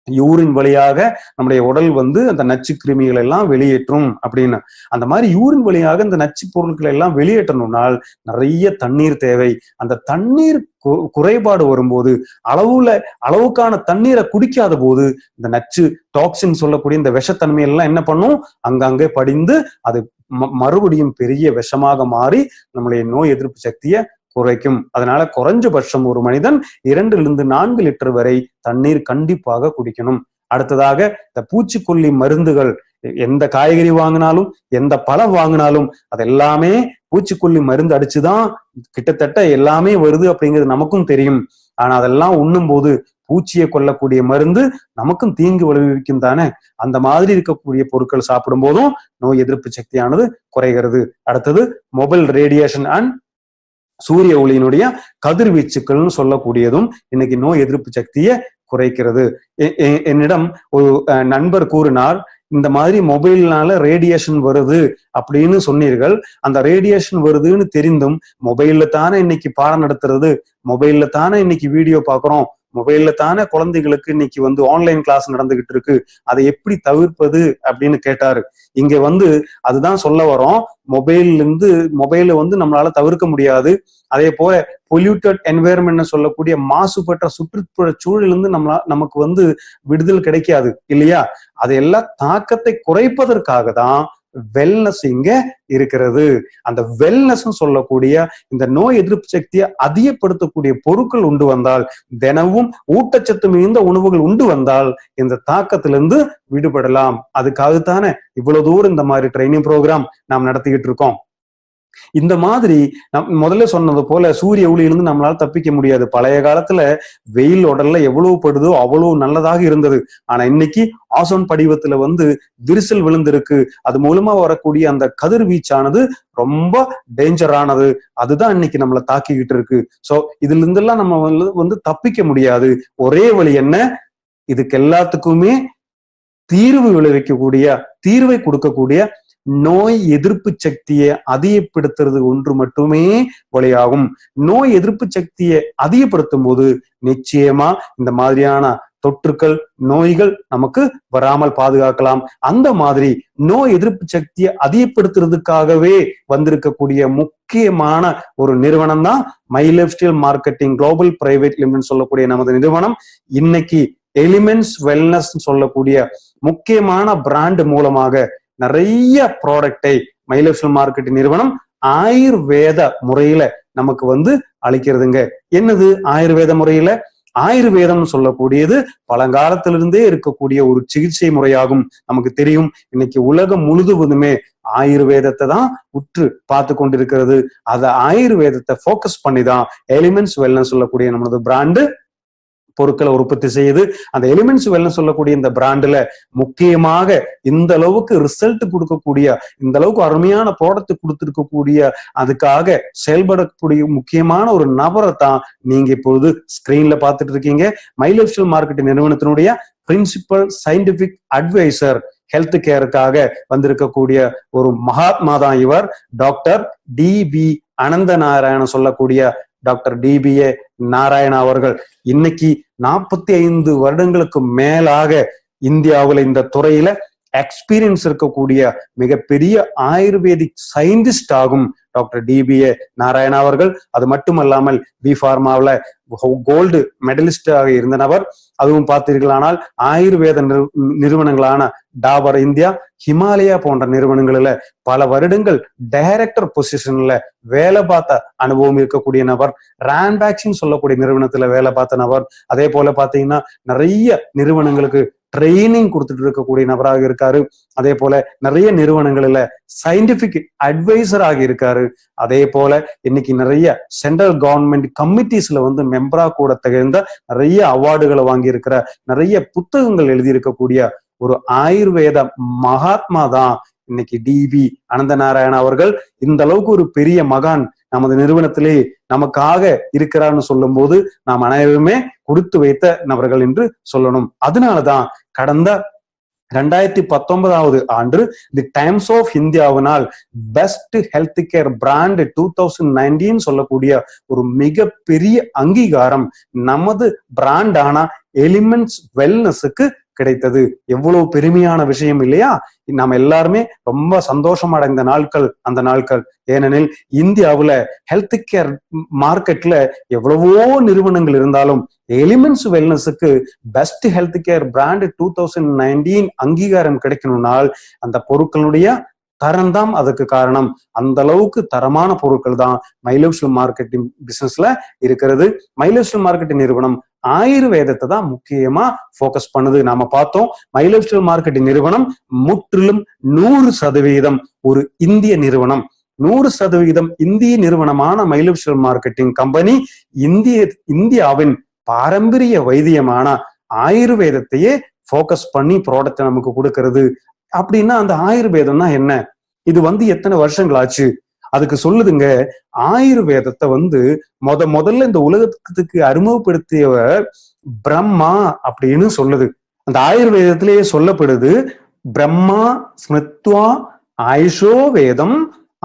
யூரின் வழியாக நம்முடைய உடல் அந்த நச்சு கிருமிகளை எல்லாம் வெளியேற்றும் அப்படின்னு. அந்த மாதிரி யூரின் வழியாக இந்த நச்சு பொருட்களை எல்லாம் வெளியேற்றணும்னால் நிறைய தண்ணீர் தேவை. அந்த தண்ணீர் குறைபாடு வரும்போது, அளவுக்கான தண்ணீரை குடிக்காத போது இந்த நச்சு டாக்ஸின் சொல்லக்கூடிய இந்த விஷத்தன்மை எல்லாம் என்ன பண்ணும்? அங்கங்கே படிந்து அது மறுபடியும் பெரிய விஷமாக மாறி நம்முடைய நோய் எதிர்ப்பு சக்தியை குறைக்கும். அதனால குறைஞ்சபட்சம் ஒரு மனிதன் 2-4 லிட்டர் வரை தண்ணீர் கண்டிப்பாக குடிக்கணும். அடுத்ததாக இந்த பூச்சிக்கொல்லி மருந்துகள், எந்த காய்கறி வாங்கினாலும் எந்த பழம் வாங்கினாலும் அதெல்லாமே பூச்சிக்கொல்லி மருந்து அடிச்சுதான் கிட்டத்தட்ட எல்லாமே வருது அப்படிங்கிறது நமக்கும் தெரியும். ஆனா அதெல்லாம் உண்ணும் போது பூச்சியை கொல்லக்கூடிய மருந்து நமக்கும் தீங்கு விளைவிக்கும் தானே. அந்த மாதிரி இருக்கக்கூடிய பொருட்கள் சாப்பிடும் போதும் நோய் எதிர்ப்பு சக்தியானது குறைகிறது. அடுத்தது மொபைல் ரேடியேஷன் அண்ட் சூரிய ஒளியினுடைய கதிர்வீச்சுக்கள்னு சொல்லக்கூடியதும் இன்னைக்கு நோய் எதிர்ப்பு சக்தியை குறைக்கிறது. என்னிடம் ஒரு நண்பர் கூறினார், இந்த மாதிரி மொபைல்னால ரேடியேஷன் வருது அப்படின்னு சொன்னீர்கள். அந்த ரேடியேஷன் வருதுன்னு தெரிந்தும் மொபைல்ல தானே இன்னைக்கு பாடம் நடத்துறது, மொபைல்ல தானே இன்னைக்கு வீடியோ பார்க்குறோம், மொபைல்ல தானே குழந்தைகளுக்கு இன்னைக்கு வந்து ஆன்லைன் கிளாஸ் நடந்துகிட்டு இருக்கு, அதை எப்படி தவிர்ப்பது அப்படின்னு கேட்டாரு. இங்க வந்து அதுதான் சொல்ல வரோம். மொபைல வந்து நம்மளால தவிர்க்க முடியாது. அதே போல பொல்யூட்டட் என்வைரன்மெண்ட் சொல்லக்கூடிய மாசுபட்ட சுற்றுப்புற சூழலிருந்து நமக்கு வந்து விடுதல் கிடைக்காது இல்லையா? அதையெல்லாம் தாக்கத்தை குறைப்பதற்காக தான் வெல்னஸ் இங்க இருக்கிறது. அந்த வெல்னஸ் சொல்லக்கூடிய இந்த நோய் எதிர்ப்பு சக்தியை அதிகப்படுத்தக்கூடிய பொருட்கள் உண்டு வந்தால், தினமும் ஊட்டச்சத்து மிகுந்த உணவுகள் உண்டு வந்தால் இந்த தாக்கத்திலிருந்து விடுபடலாம். அதுக்காகத்தானே இவ்வளவு தூரம் இந்த மாதிரி ட்ரைனிங் ப்ரோக்ராம் நாம் நடத்திக்கிட்டு இருக்கோம். இந்த மாதிரி முதல்ல சொன்னது போல சூரிய ஒளியிலிருந்து நம்மளால தப்பிக்க முடியாது. பழைய காலத்துல வெயில் உடல்ல எவ்வளவு படுதோ அவ்வளவு நல்லதாக இருந்தது. ஆனா இன்னைக்கு ஆசோன் படிவத்துல வந்து விரிசல் விழுந்திருக்கு. அது மூலமா வரக்கூடிய அந்த கதிர்வீச்சானது ரொம்ப டேஞ்சரானது. அதுதான் இன்னைக்கு நம்மளை தாக்கிக்கிட்டு இருக்கு. சோ இதுல இருந்தெல்லாம் நம்ம வந்து தப்பிக்க முடியாது. ஒரே வழி என்ன? இதுக்கு எல்லாத்துக்குமே தீர்வை கொடுக்கக்கூடிய நோய் எதிர்ப்பு சக்தியை அதிகப்படுத்துறது ஒன்று மட்டுமே வழியாகும். நோய் எதிர்ப்பு சக்தியை அதிகப்படுத்தும் போது நிச்சயமா இந்த மாதிரியான தொற்றுக்கள், நோய்கள் நமக்கு வராமல் பாதுகாக்கலாம். அந்த மாதிரி நோய் எதிர்ப்பு சக்தியை அதிகப்படுத்துறதுக்காகவே வந்திருக்கக்கூடிய முக்கியமான ஒரு நிறுவனம் தான் my life style marketing global private limited சொல்லக்கூடிய நமது நிறுவனம். இன்னைக்கு எலிமெண்ட்ஸ் வெல்னஸ் சொல்லக்கூடிய முக்கியமான பிராண்ட் மூலமாக நிறைய ப்ராடக்டை மை லைஃப் ஸ்டைல் மார்க்கெட்டிங் நிறுவனம் ஆயுர்வேத முறையில நமக்கு வந்து அளிக்கிறதுங்க. என்னது ஆயுர்வேத முறையில? ஆயுர்வேதம் சொல்லக்கூடியது பழங்காலத்திலிருந்தே இருக்கக்கூடிய ஒரு சிகிச்சை முறையாகும். நமக்கு தெரியும், இன்னைக்கு உலகம் முழுவதுமே ஆயுர்வேதத்தை தான் உற்று பார்த்து கொண்டிருக்கிறது. அதை ஆயுர்வேதத்தை போக்கஸ் பண்ணி தான் எலிமெண்ட்ஸ் வெல்னஸ் சொல்லக்கூடிய நம்மளது பிராண்டு பொருட்களை உற்பத்தி செய்யுது. அந்த எலிமெண்ட்ஸ் வெல்னஸ் சொல்லக்கூடிய இந்த பிராண்டுல முக்கியமாக இந்த அளவுக்கு ரிசல்ட் கொடுக்கக்கூடிய, இந்த அளவுக்கு அருமையான ப்ராடக்ட் கொடுத்திருக்கக்கூடிய, அதுக்காக செயல்படக்கூடிய முக்கியமான ஒரு நபரை தான் நீங்க இப்பொழுது ஸ்கிரீன்ல பார்த்துட்டு இருக்கீங்க. மை லைஃப் ஸ்டைல் மார்க்கெட்டிங் நிறுவனத்தினுடைய பிரின்சிபல் சயின்டிபிக் அட்வைசர், ஹெல்த் கேருக்காக வந்திருக்கக்கூடிய ஒரு மகாத்மா தான் இவர். டாக்டர் டி.பி. அனந்த நாராயணன் சொல்லக்கூடிய டாக்டர் டி.பி.ஏ. நாராயணா அவர்கள் இன்னைக்கு 45 வருடங்களுக்கு மேலாக இந்தியாவில் இந்த துறையில எக்ஸ்பீரியன்ஸ் இருக்கக்கூடிய மிகப்பெரிய ஆயுர்வேதிக் சயின்டிஸ்ட் ஆகும் டாக்டர் டி.பி.ஏ. நாராயணா அவர்கள். அது மட்டுமல்லாமல் பி ஃபார்மாவில் கோல்டு மெடலிஸ்டாக இருந்த நபர். அதுவும் பார்த்தீர்களானால் ஆயுர்வேத நிறுவனங்களான டாபர் இந்தியா, ஹிமாலயா போன்ற நிறுவனங்களில பல வருடங்கள் டைரக்டர் பொசிஷன்ல வேலை பார்த்த அனுபவம் இருக்கக்கூடிய நபர். ரான்பாக்சின் சொல்லக்கூடிய நிறுவனத்துல வேலை பார்த்த நபர். அதே போல பாத்தீங்கன்னா நிறைய நிறுவனங்களுக்கு ட்ரைனிங் கொடுத்துட்டு இருக்கக்கூடிய நபராக இருக்காரு. அதே போல நிறைய நிறுவனங்களில சயின்டிபிக் அட்வைசராக இருக்காரு. அதே போல இன்னைக்கு நிறைய சென்ட்ரல் கவர்மெண்ட் கமிட்டிஸ்ல வந்து மெம்பரா கூட திகழ்ந்த நிறைய அவார்டுகளை வாங்கி இருக்கிற, நிறைய புத்தகங்கள் எழுதியிருக்கக்கூடிய ஒரு ஆயுர்வேத மகாத்மா தான் இன்னைக்கு டி.பி. அனந்த நாராயணா அவர்கள். இந்த அளவுக்கு ஒரு பெரிய மகான் நமது நிறுவனத்திலே நமக்காக இருக்கிறார்னு சொல்லும் போது நாம் அனைவருமே கொடுத்து வைத்த நபர்கள் என்று சொல்லணும். அதனாலதான் கடந்த 2019 ஆண்டு தி டைம்ஸ் ஆஃப் இந்தியாவினால் பெஸ்ட் ஹெல்த் கேர் பிராண்ட் 2019 சொல்லக்கூடிய ஒரு மிகப்பெரிய அங்கீகாரம் நமது பிராண்டான எலிமெண்ட்ஸ் வெல்னஸுக்கு கிடைத்தது. எவ்வளவு பெருமையான விஷயம் இல்லையா? நாம எல்லாருமே ரொம்ப சந்தோஷம் அடைந்த நாட்கள் அந்த நாட்கள். ஏனெனில் இந்தியாவுல ஹெல்த் கேர் மார்க்கெட்ல எவ்வளவோ நிறுவனங்கள் இருந்தாலும் எலிமெண்ட்ஸ் வெல்னஸுக்கு பெஸ்ட் ஹெல்த் கேர் பிராண்ட் 2019 அங்கீகாரம் கிடைக்கணும்னால் அந்த பொருட்களுடைய தரம் தான் அதுக்கு காரணம். அந்த அளவுக்கு தரமான பொருட்கள் தான் மை லைஃப் ஸ்டைல் மார்க்கெட்டிங் பிசினஸ்ல இருக்கிறது. மை லைஃப் ஸ்டைல் மார்க்கெட்டிங் நிறுவனம் ஆயுர்வேதத்தை தான் முக்கியமா போக்கஸ் பண்ணுது. நாம பார்த்தோம், மை லைஃப் ஸ்டைல் மார்க்கெட்டிங் நிறுவனம் முற்றிலும் 100% ஒரு இந்திய நிறுவனம். 100% இந்திய நிறுவனமான my life style marketing company இந்தியாவின் பாரம்பரிய வைத்தியமான ஆயுர்வேதத்தையே போக்கஸ் பண்ணி ப்ராடக்ட் நமக்கு கொடுக்கிறது. அப்படின்னா அந்த ஆயுர்வேதம்னா என்ன? இது வந்து எத்தனை வருஷங்கள் ஆச்சு? அதுக்கு சொல்லுதுங்க, ஆயுர்வேதத்தை வந்து முதல்ல இந்த உலகத்துக்கு அறிமுகப்படுத்தியவர் பிரம்மா அப்படின்னு சொல்லுது. அந்த ஆயுர்வேதத்திலேயே சொல்லப்படுது, பிரம்மா ஸ்மிருத்வா ஆயுஷோ வேதம்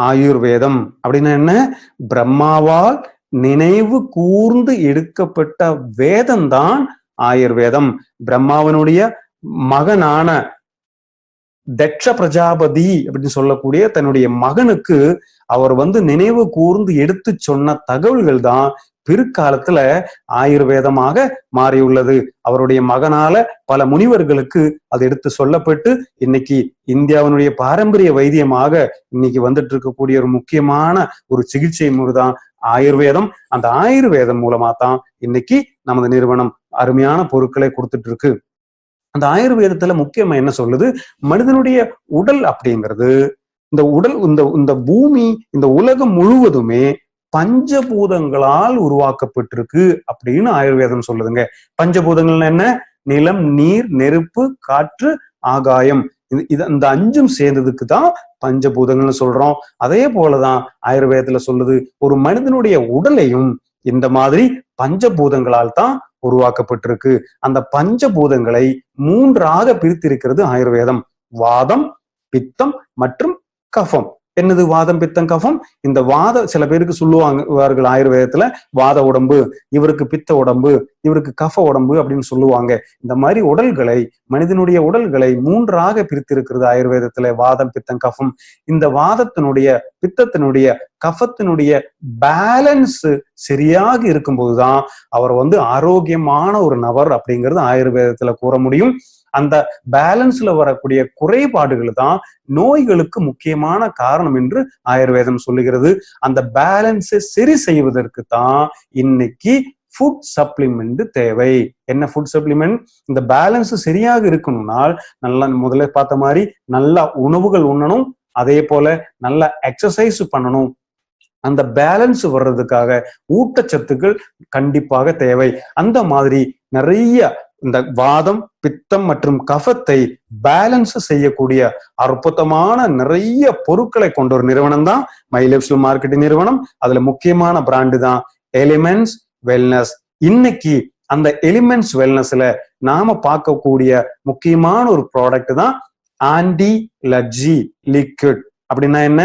ஆயுர்வேதம். அப்படின்னா என்ன? பிரம்மாவால் நினைவு கூர்ந்து எடுக்கப்பட்ட வேதம்தான் ஆயுர்வேதம். பிரம்மாவனுடைய மகனான தட்ச பிரஜாபதி அப்படின்னு சொல்லக்கூடிய தன்னுடைய மகனுக்கு அவர் நினைவு கூர்ந்து எடுத்து சொன்ன தகவல்கள் தான் பிற்காலத்துல ஆயுர்வேதமாக மாறியுள்ளது. அவருடைய மகனால பல முனிவர்களுக்கு அது எடுத்து சொல்லப்பட்டு இன்னைக்கு இந்தியாவினுடைய பாரம்பரிய வைத்தியமாக இன்னைக்கு வந்துட்டு இருக்கக்கூடிய ஒரு முக்கியமான ஒரு சிகிச்சை முறைதான் ஆயுர்வேதம். அந்த ஆயுர்வேதம் மூலமா தான் இன்னைக்கு நமது நிறுவனம் அருமையான பொருட்களை கொடுத்துட்டு இருக்கு. அந்த ஆயுர்வேதத்துல முக்கியமா என்ன சொல்லுது, மனிதனுடைய உடல் அப்படிங்கிறது, இந்த உடல், இந்த பூமி, இந்த உலகம் முழுவதுமே பஞ்சபூதங்களால் உருவாக்கப்பட்டிருக்கு அப்படின்னு ஆயுர்வேதம் சொல்லுதுங்க. பஞ்சபூதங்கள் என்ன? நிலம், நீர், நெருப்பு, காற்று, ஆகாயம். இந்த அஞ்சும் சேர்ந்ததுக்கு தான் பஞ்சபூதங்கள்னு சொல்றோம். அதே போலதான் ஆயுர்வேதத்துல சொல்லுது, ஒரு மனிதனுடைய உடலையும் இந்த மாதிரி பஞ்சபூதங்களால் தான் உருவாக்கப்பட்டிருக்கு. அந்த பஞ்சபூதங்களை 3ஆக பிரித்திருக்கிறது ஆயுர்வேதம். வாதம், பித்தம் மற்றும் கஃபம். என்னது வாதம், பித்தம், கஃபம்? இந்த சில பேருக்கு சொல்லுவாங்க ஆயுர்வேதத்துல வாத உடம்பு, இவருக்கு பித்த உடம்பு, இவருக்கு கஃப உடம்பு அப்படின்னு சொல்லுவாங்க. இந்த மாதிரி உடல்களை, மனிதனுடைய உடல்களை 3ஆக பிரித்திருக்கிறது ஆயுர்வேதத்துல, வாதம், பித்தம், கஃபம். இந்த வாதத்தினுடைய, பித்தத்தினுடைய, கஃபத்தினுடைய பேலன்ஸ் சரியாக இருக்கும்போதுதான் அவர் ஆரோக்கியமான ஒரு நபர் அப்படிங்கிறது ஆயுர்வேதத்துல கூற முடியும். அந்த பேலன்ஸ்ல வரக்கூடிய குறைபாடுகள் தான் நோய்களுக்கு முக்கியமான காரணம் என்று ஆயுர்வேதம் சொல்லுகிறது. அந்த பேலன்ஸை சரி செய்வதற்கு தான் இன்னைக்கு ஃபுட் சப்ளிமெண்ட் தேவை. என்ன ஃபுட் சப்ளிமெண்ட்? இந்த பேலன்ஸ் சரியாக இருக்கணும்னால் நல்லா முதல்ல பார்த்த மாதிரி நல்ல உணவுகள் உண்ணணும், அதே போல நல்ல எக்ஸசைஸ் பண்ணணும். அந்த பேலன்ஸ் வர்றதுக்காக ஊட்டச்சத்துக்கள் கண்டிப்பாக தேவை. அந்த மாதிரி நிறைய இந்த வாதம், பித்தம் மற்றும் கஃபத்தை பேலன்ஸ் செய்யக்கூடிய அற்புதமான நிறைய பொருட்களை கொண்ட ஒரு நிறுவனம் தான் மை லைஃப் ஸ்டைல் மார்க்கெட்டிங் நிறுவனம். அதுல முக்கியமான பிராண்டு தான் எலிமெண்ட்ஸ் வெல்னஸ். இன்னைக்கு அந்த எலிமெண்ட்ஸ் வெல்னஸ்ல நாம பார்க்கக்கூடிய முக்கியமான ஒரு ப்ராடக்ட் தான் ஆன்டி அலர்ஜி லிக்விட். அப்படின்னா என்ன?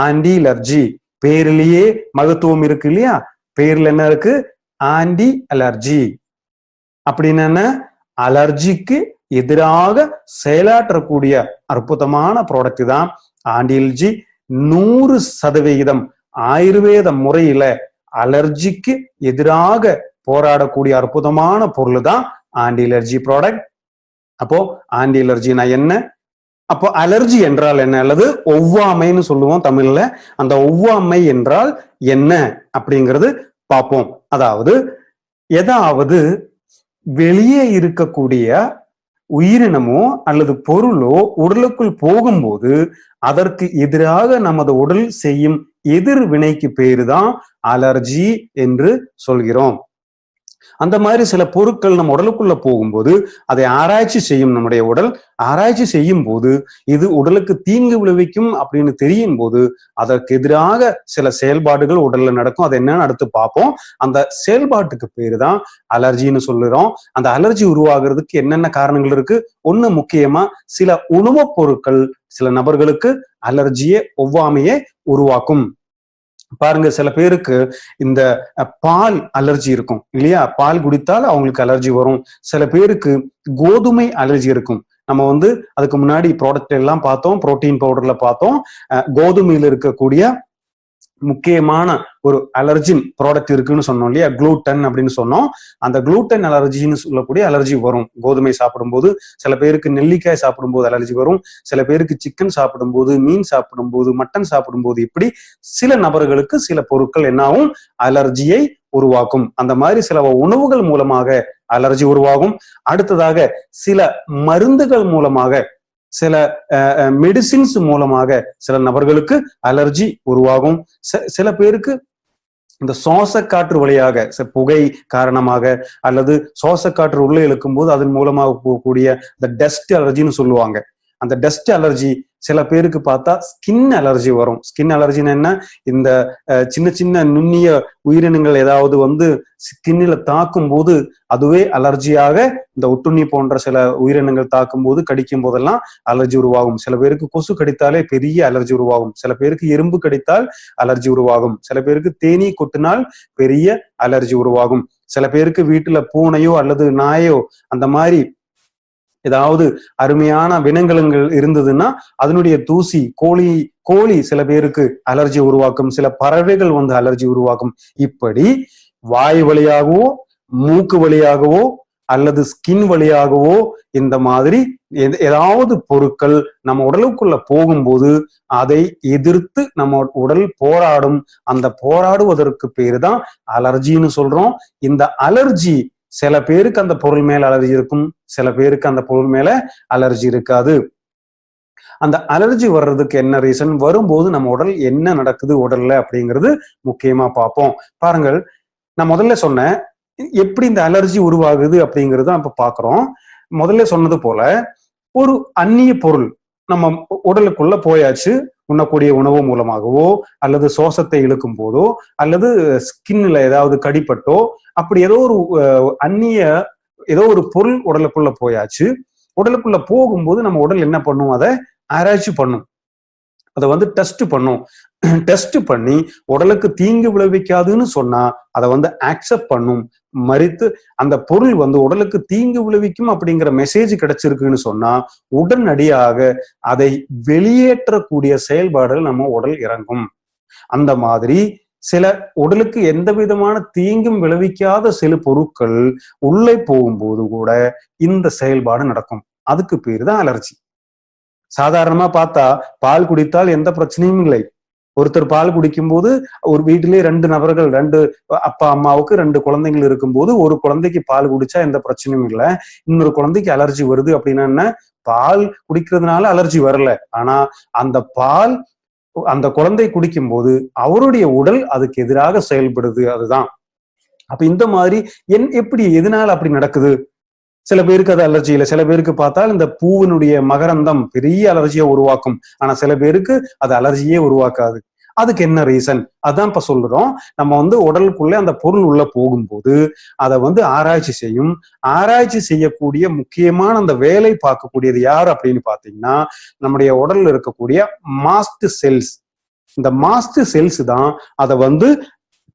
ஆன்டி அலர்ஜி பேர்லயே மகத்துவம் இருக்கு இல்லையா? பேர்ல என்ன இருக்கு? Anti allergy. அப்படின்னு என்ன? அலர்ஜிக்கு எதிராக செயலாற்றக்கூடிய அற்புதமான ப்ராடக்ட் தான் ஆன்டி அலர்ஜி. 100% ஆயுர்வேத முறையில அலர்ஜிக்கு எதிராக போராடக்கூடிய அற்புதமான பொருள் தான் ஆன்டி அலர்ஜி ப்ராடக்ட். அப்போ ஆன்டி அலர்ஜினா என்ன? அப்போ அலர்ஜி என்றால் என்ன, அல்லது ஒவ்வாமைன்னு சொல்லுவோம் தமிழ்ல. அந்த ஒவ்வாமை என்றால் என்ன அப்படிங்கிறது பார்ப்போம். அதாவது வெளியே இருக்கக்கூடிய உயிரினமோ அல்லது பொருளோ உடலுக்குள் போகும்போது அதற்கு எதிராக நமது உடல் செய்யும் எதிர்வினைக்கு பேருதான் அலர்ஜி என்று சொல்கிறோம். அந்த மாதிரி சில பொருட்கள் நம்ம உடலுக்குள்ள போகும்போது அதை ஆராய்ச்சி செய்யும் நம்முடைய உடல். ஆராய்ச்சி செய்யும் போது இது உடலுக்கு தீங்கு விளைவிக்கும் அப்படின்னு தெரியும் போது அதற்கு எதிராக சில செயல்பாடுகள் உடல்ல நடக்கும். அது என்னன்னு அடுத்து பார்ப்போம். அந்த செயல்பாட்டுக்கு பேரு தான் அலர்ஜின்னு சொல்லுறோம். அந்த அலர்ஜி உருவாகிறதுக்கு என்னென்ன காரணங்கள் இருக்கு? ஒண்ணு, முக்கியமா சில உணவுப் பொருட்கள் சில நபர்களுக்கு அலர்ஜியை, ஒவ்வாமையை உருவாக்கும். பாருங்க, சில பேருக்கு இந்த பால் அலர்ஜி இருக்கும் இல்லையா? பால் குடித்தால் அவங்களுக்கு அலர்ஜி வரும். சில பேருக்கு கோதுமை அலர்ஜி இருக்கும். நம்ம அதுக்கு முன்னாடி ப்ராடக்ட் எல்லாம் பார்த்தோம், புரோட்டீன் பவுடர்ல பார்த்தோம். கோதுமையில இருக்கக்கூடிய முக்கியமான ஒரு அலர்ஜின் ப்ராடக்ட் இருக்குன்னு சொன்னோம் இல்லையா? குளூட்டன் அப்படின்னு சொன்னோம். அந்த குளூட்டன் அலர்ஜின்னு சொல்லக்கூடிய அலர்ஜி வரும் கோதுமை சாப்பிடும்போது. சில பேருக்கு நெல்லிக்காய் சாப்பிடும்போது அலர்ஜி வரும். சில பேருக்கு சிக்கன் சாப்பிடும்போது, மீன் சாப்பிடும்போது, மட்டன் சாப்பிடும்போது, இப்படி சில நபர்களுக்கு சில பொருட்கள் என்னாகும்? அலர்ஜியை உருவாக்கும். அந்த மாதிரி சில உணவுகள் மூலமாக அலர்ஜி உருவாகும். அடுத்ததாக சில மருந்துகள் மூலமாக, சில மெடிசின்ஸ் மூலமாக சில நபர்களுக்கு அலர்ஜி உருவாகும். சில பேருக்கு இந்த சுவாசக்காற்று வழியாக, புகை காரணமாக அல்லது சுவாசக்காற்று உள்ளே இழுக்கும் போது அதன் மூலமாக போகக்கூடிய இந்த டஸ்ட் அலர்ஜின்னு சொல்லுவாங்க. அந்த டஸ்ட் அலர்ஜி. சில பேருக்கு பார்த்தா ஸ்கின் அலர்ஜி வரும். ஸ்கின் அலர்ஜின்னு என்ன, இந்த சின்ன சின்ன நுண்ணிய உயிரினங்கள் ஏதாவது வந்து ஸ்கின்னில தாக்கும் போது அதுவே அலர்ஜியாக, இந்த ஒட்டுண்ணி போன்ற சில உயிரினங்கள் தாக்கும் போது கடிக்கும் போதெல்லாம் அலர்ஜி உருவாகும். சில பேருக்கு கொசு கடித்தாலே பெரிய அலர்ஜி உருவாகும். சில பேருக்கு எறும்பு கடித்தால் அலர்ஜி உருவாகும். சில பேருக்கு தேனீ கொட்டினால் பெரிய அலர்ஜி உருவாகும். சில பேருக்கு வீட்டுல பூனையோ அல்லது நாயோ அந்த மாதிரி ஏதாவது அருமையான விலங்குகள் இருந்ததுன்னா அதனுடைய தூசி, கோழி சில பேருக்கு அலர்ஜி உருவாக்கும். சில பறவைகள் வந்து அலர்ஜி உருவாக்கும். இப்படி வாய் வழியாகவோ மூக்கு வழியாகவோ அல்லது ஸ்கின் வழியாகவோ இந்த மாதிரி ஏதாவது பொருட்கள் நம்ம உடலுக்குள்ள போகும்போது அதை எதிர்த்து நம்ம உடல் போராடும். அந்த போராடுவதற்கு பேரு தான் அலர்ஜின்னு சொல்றோம். இந்த அலர்ஜி சில பேருக்கு அந்த பொருள் மேல அலர்ஜி இருக்கும், சில பேருக்கு அந்த பொருள் மேல அலர்ஜி இருக்காது. அந்த அலர்ஜி வர்றதுக்கு என்ன ரீசன், வரும்போது நம்ம உடல் என்ன நடக்குது உடல்ல அப்படிங்கிறது முக்கியமா பார்ப்போம். பாருங்கள், நான் முதல்ல சொன்னேன் எப்படி இந்த அலர்ஜி உருவாகுது அப்படிங்கிறத இப்ப பாக்குறோம். முதல்ல சொன்னது போல ஒரு அந்நிய பொருள் நம்ம உடலுக்குள்ள போயாச்சு, உண்ணக்கூடிய உணவு மூலமாகவோ அல்லது சுவாசத்தை இழுக்கும் போதோ அல்லது ஸ்கின்ல ஏதாவது கடிப்பட்டோ அப்படி ஏதோ ஒரு அந்நிய ஏதோ ஒரு பொருள் உடலுக்குள்ள போயாச்சு. உடலுக்குள்ள போகும்போது நம்ம உடல் என்ன பண்ணும், அதை ஆராய்ச்சி பண்ணும், அதை வந்து டெஸ்ட் பண்ணும். டெஸ்ட் பண்ணி உடலுக்கு தீங்கு விளைவிக்காதுன்னு சொன்னா அதை வந்து ஆக்செப்ட் பண்ணும், மறித்து அந்த பொருள் வந்து உடலுக்கு தீங்கு விளைவிக்கும் அப்படிங்கிற மெசேஜ் கிடைச்சிருக்குன்னு சொன்னா உடனடியாக அதை வெளியேற்றக்கூடிய செயல்பாடுகள் நம்ம உடல் இறங்கும். அந்த மாதிரி சில உடலுக்கு எந்த விதமான தீங்கும் விளைவிக்காத சில பொருட்கள் உள்ளே போகும்போது கூட இந்த செயல்பாடு நடக்கும். அதுக்கு பேரு தான் அலர்ஜி. சாதாரணமா பார்த்தா பால் குடித்தால் எந்த பிரச்சனையும் இல்லை. ஒருத்தர் பால் குடிக்கும் போது ஒரு வீட்டிலே 2 நபர்கள், 2 அப்பா அம்மாவுக்கு 2 குழந்தைகள் இருக்கும்போது ஒரு குழந்தைக்கு பால் குடிச்சா எந்த பிரச்சனையும் இல்லை. இன்னொரு குழந்தைக்கு அலர்ஜி வருது அப்படின்னா என்ன, பால் குடிக்கிறதுனால அலர்ஜி வரல, ஆனா அந்த பால் அந்த குழந்தை குடிக்கும் போது அவருடைய உடல் அதுக்கு எதிராக செயல்படுது. அதுதான். அப்ப இந்த மாதிரி எப்படி எதனால அப்படி நடக்குது? சில பேருக்கு அது அலர்ஜி இல்லை. சில பேருக்கு பார்த்தால் இந்த பூவினுடைய மகரந்தம் பெரிய அலர்ஜியை உருவாக்கும். ஆனா சில பேருக்கு அது அலர்ஜியே உருவாக்காது. அதுக்கு என்ன ரீசன்? அதான் இப்ப சொல்றோம். நம்ம வந்து உடலுக்குள்ளே அந்த பொருள் உள்ள போகும்போது அதை வந்து ஆராய்ச்சி செய்யும். ஆராய்ச்சி செய்யக்கூடிய முக்கியமான அந்த வேலை பார்க்கக்கூடியது யார் அப்படின்னு பாத்தீங்கன்னா நம்முடைய உடல்ல இருக்கக்கூடிய மாஸ்ட் செல்ஸ். இந்த மாஸ்ட் செல்ஸ் தான் அதை வந்து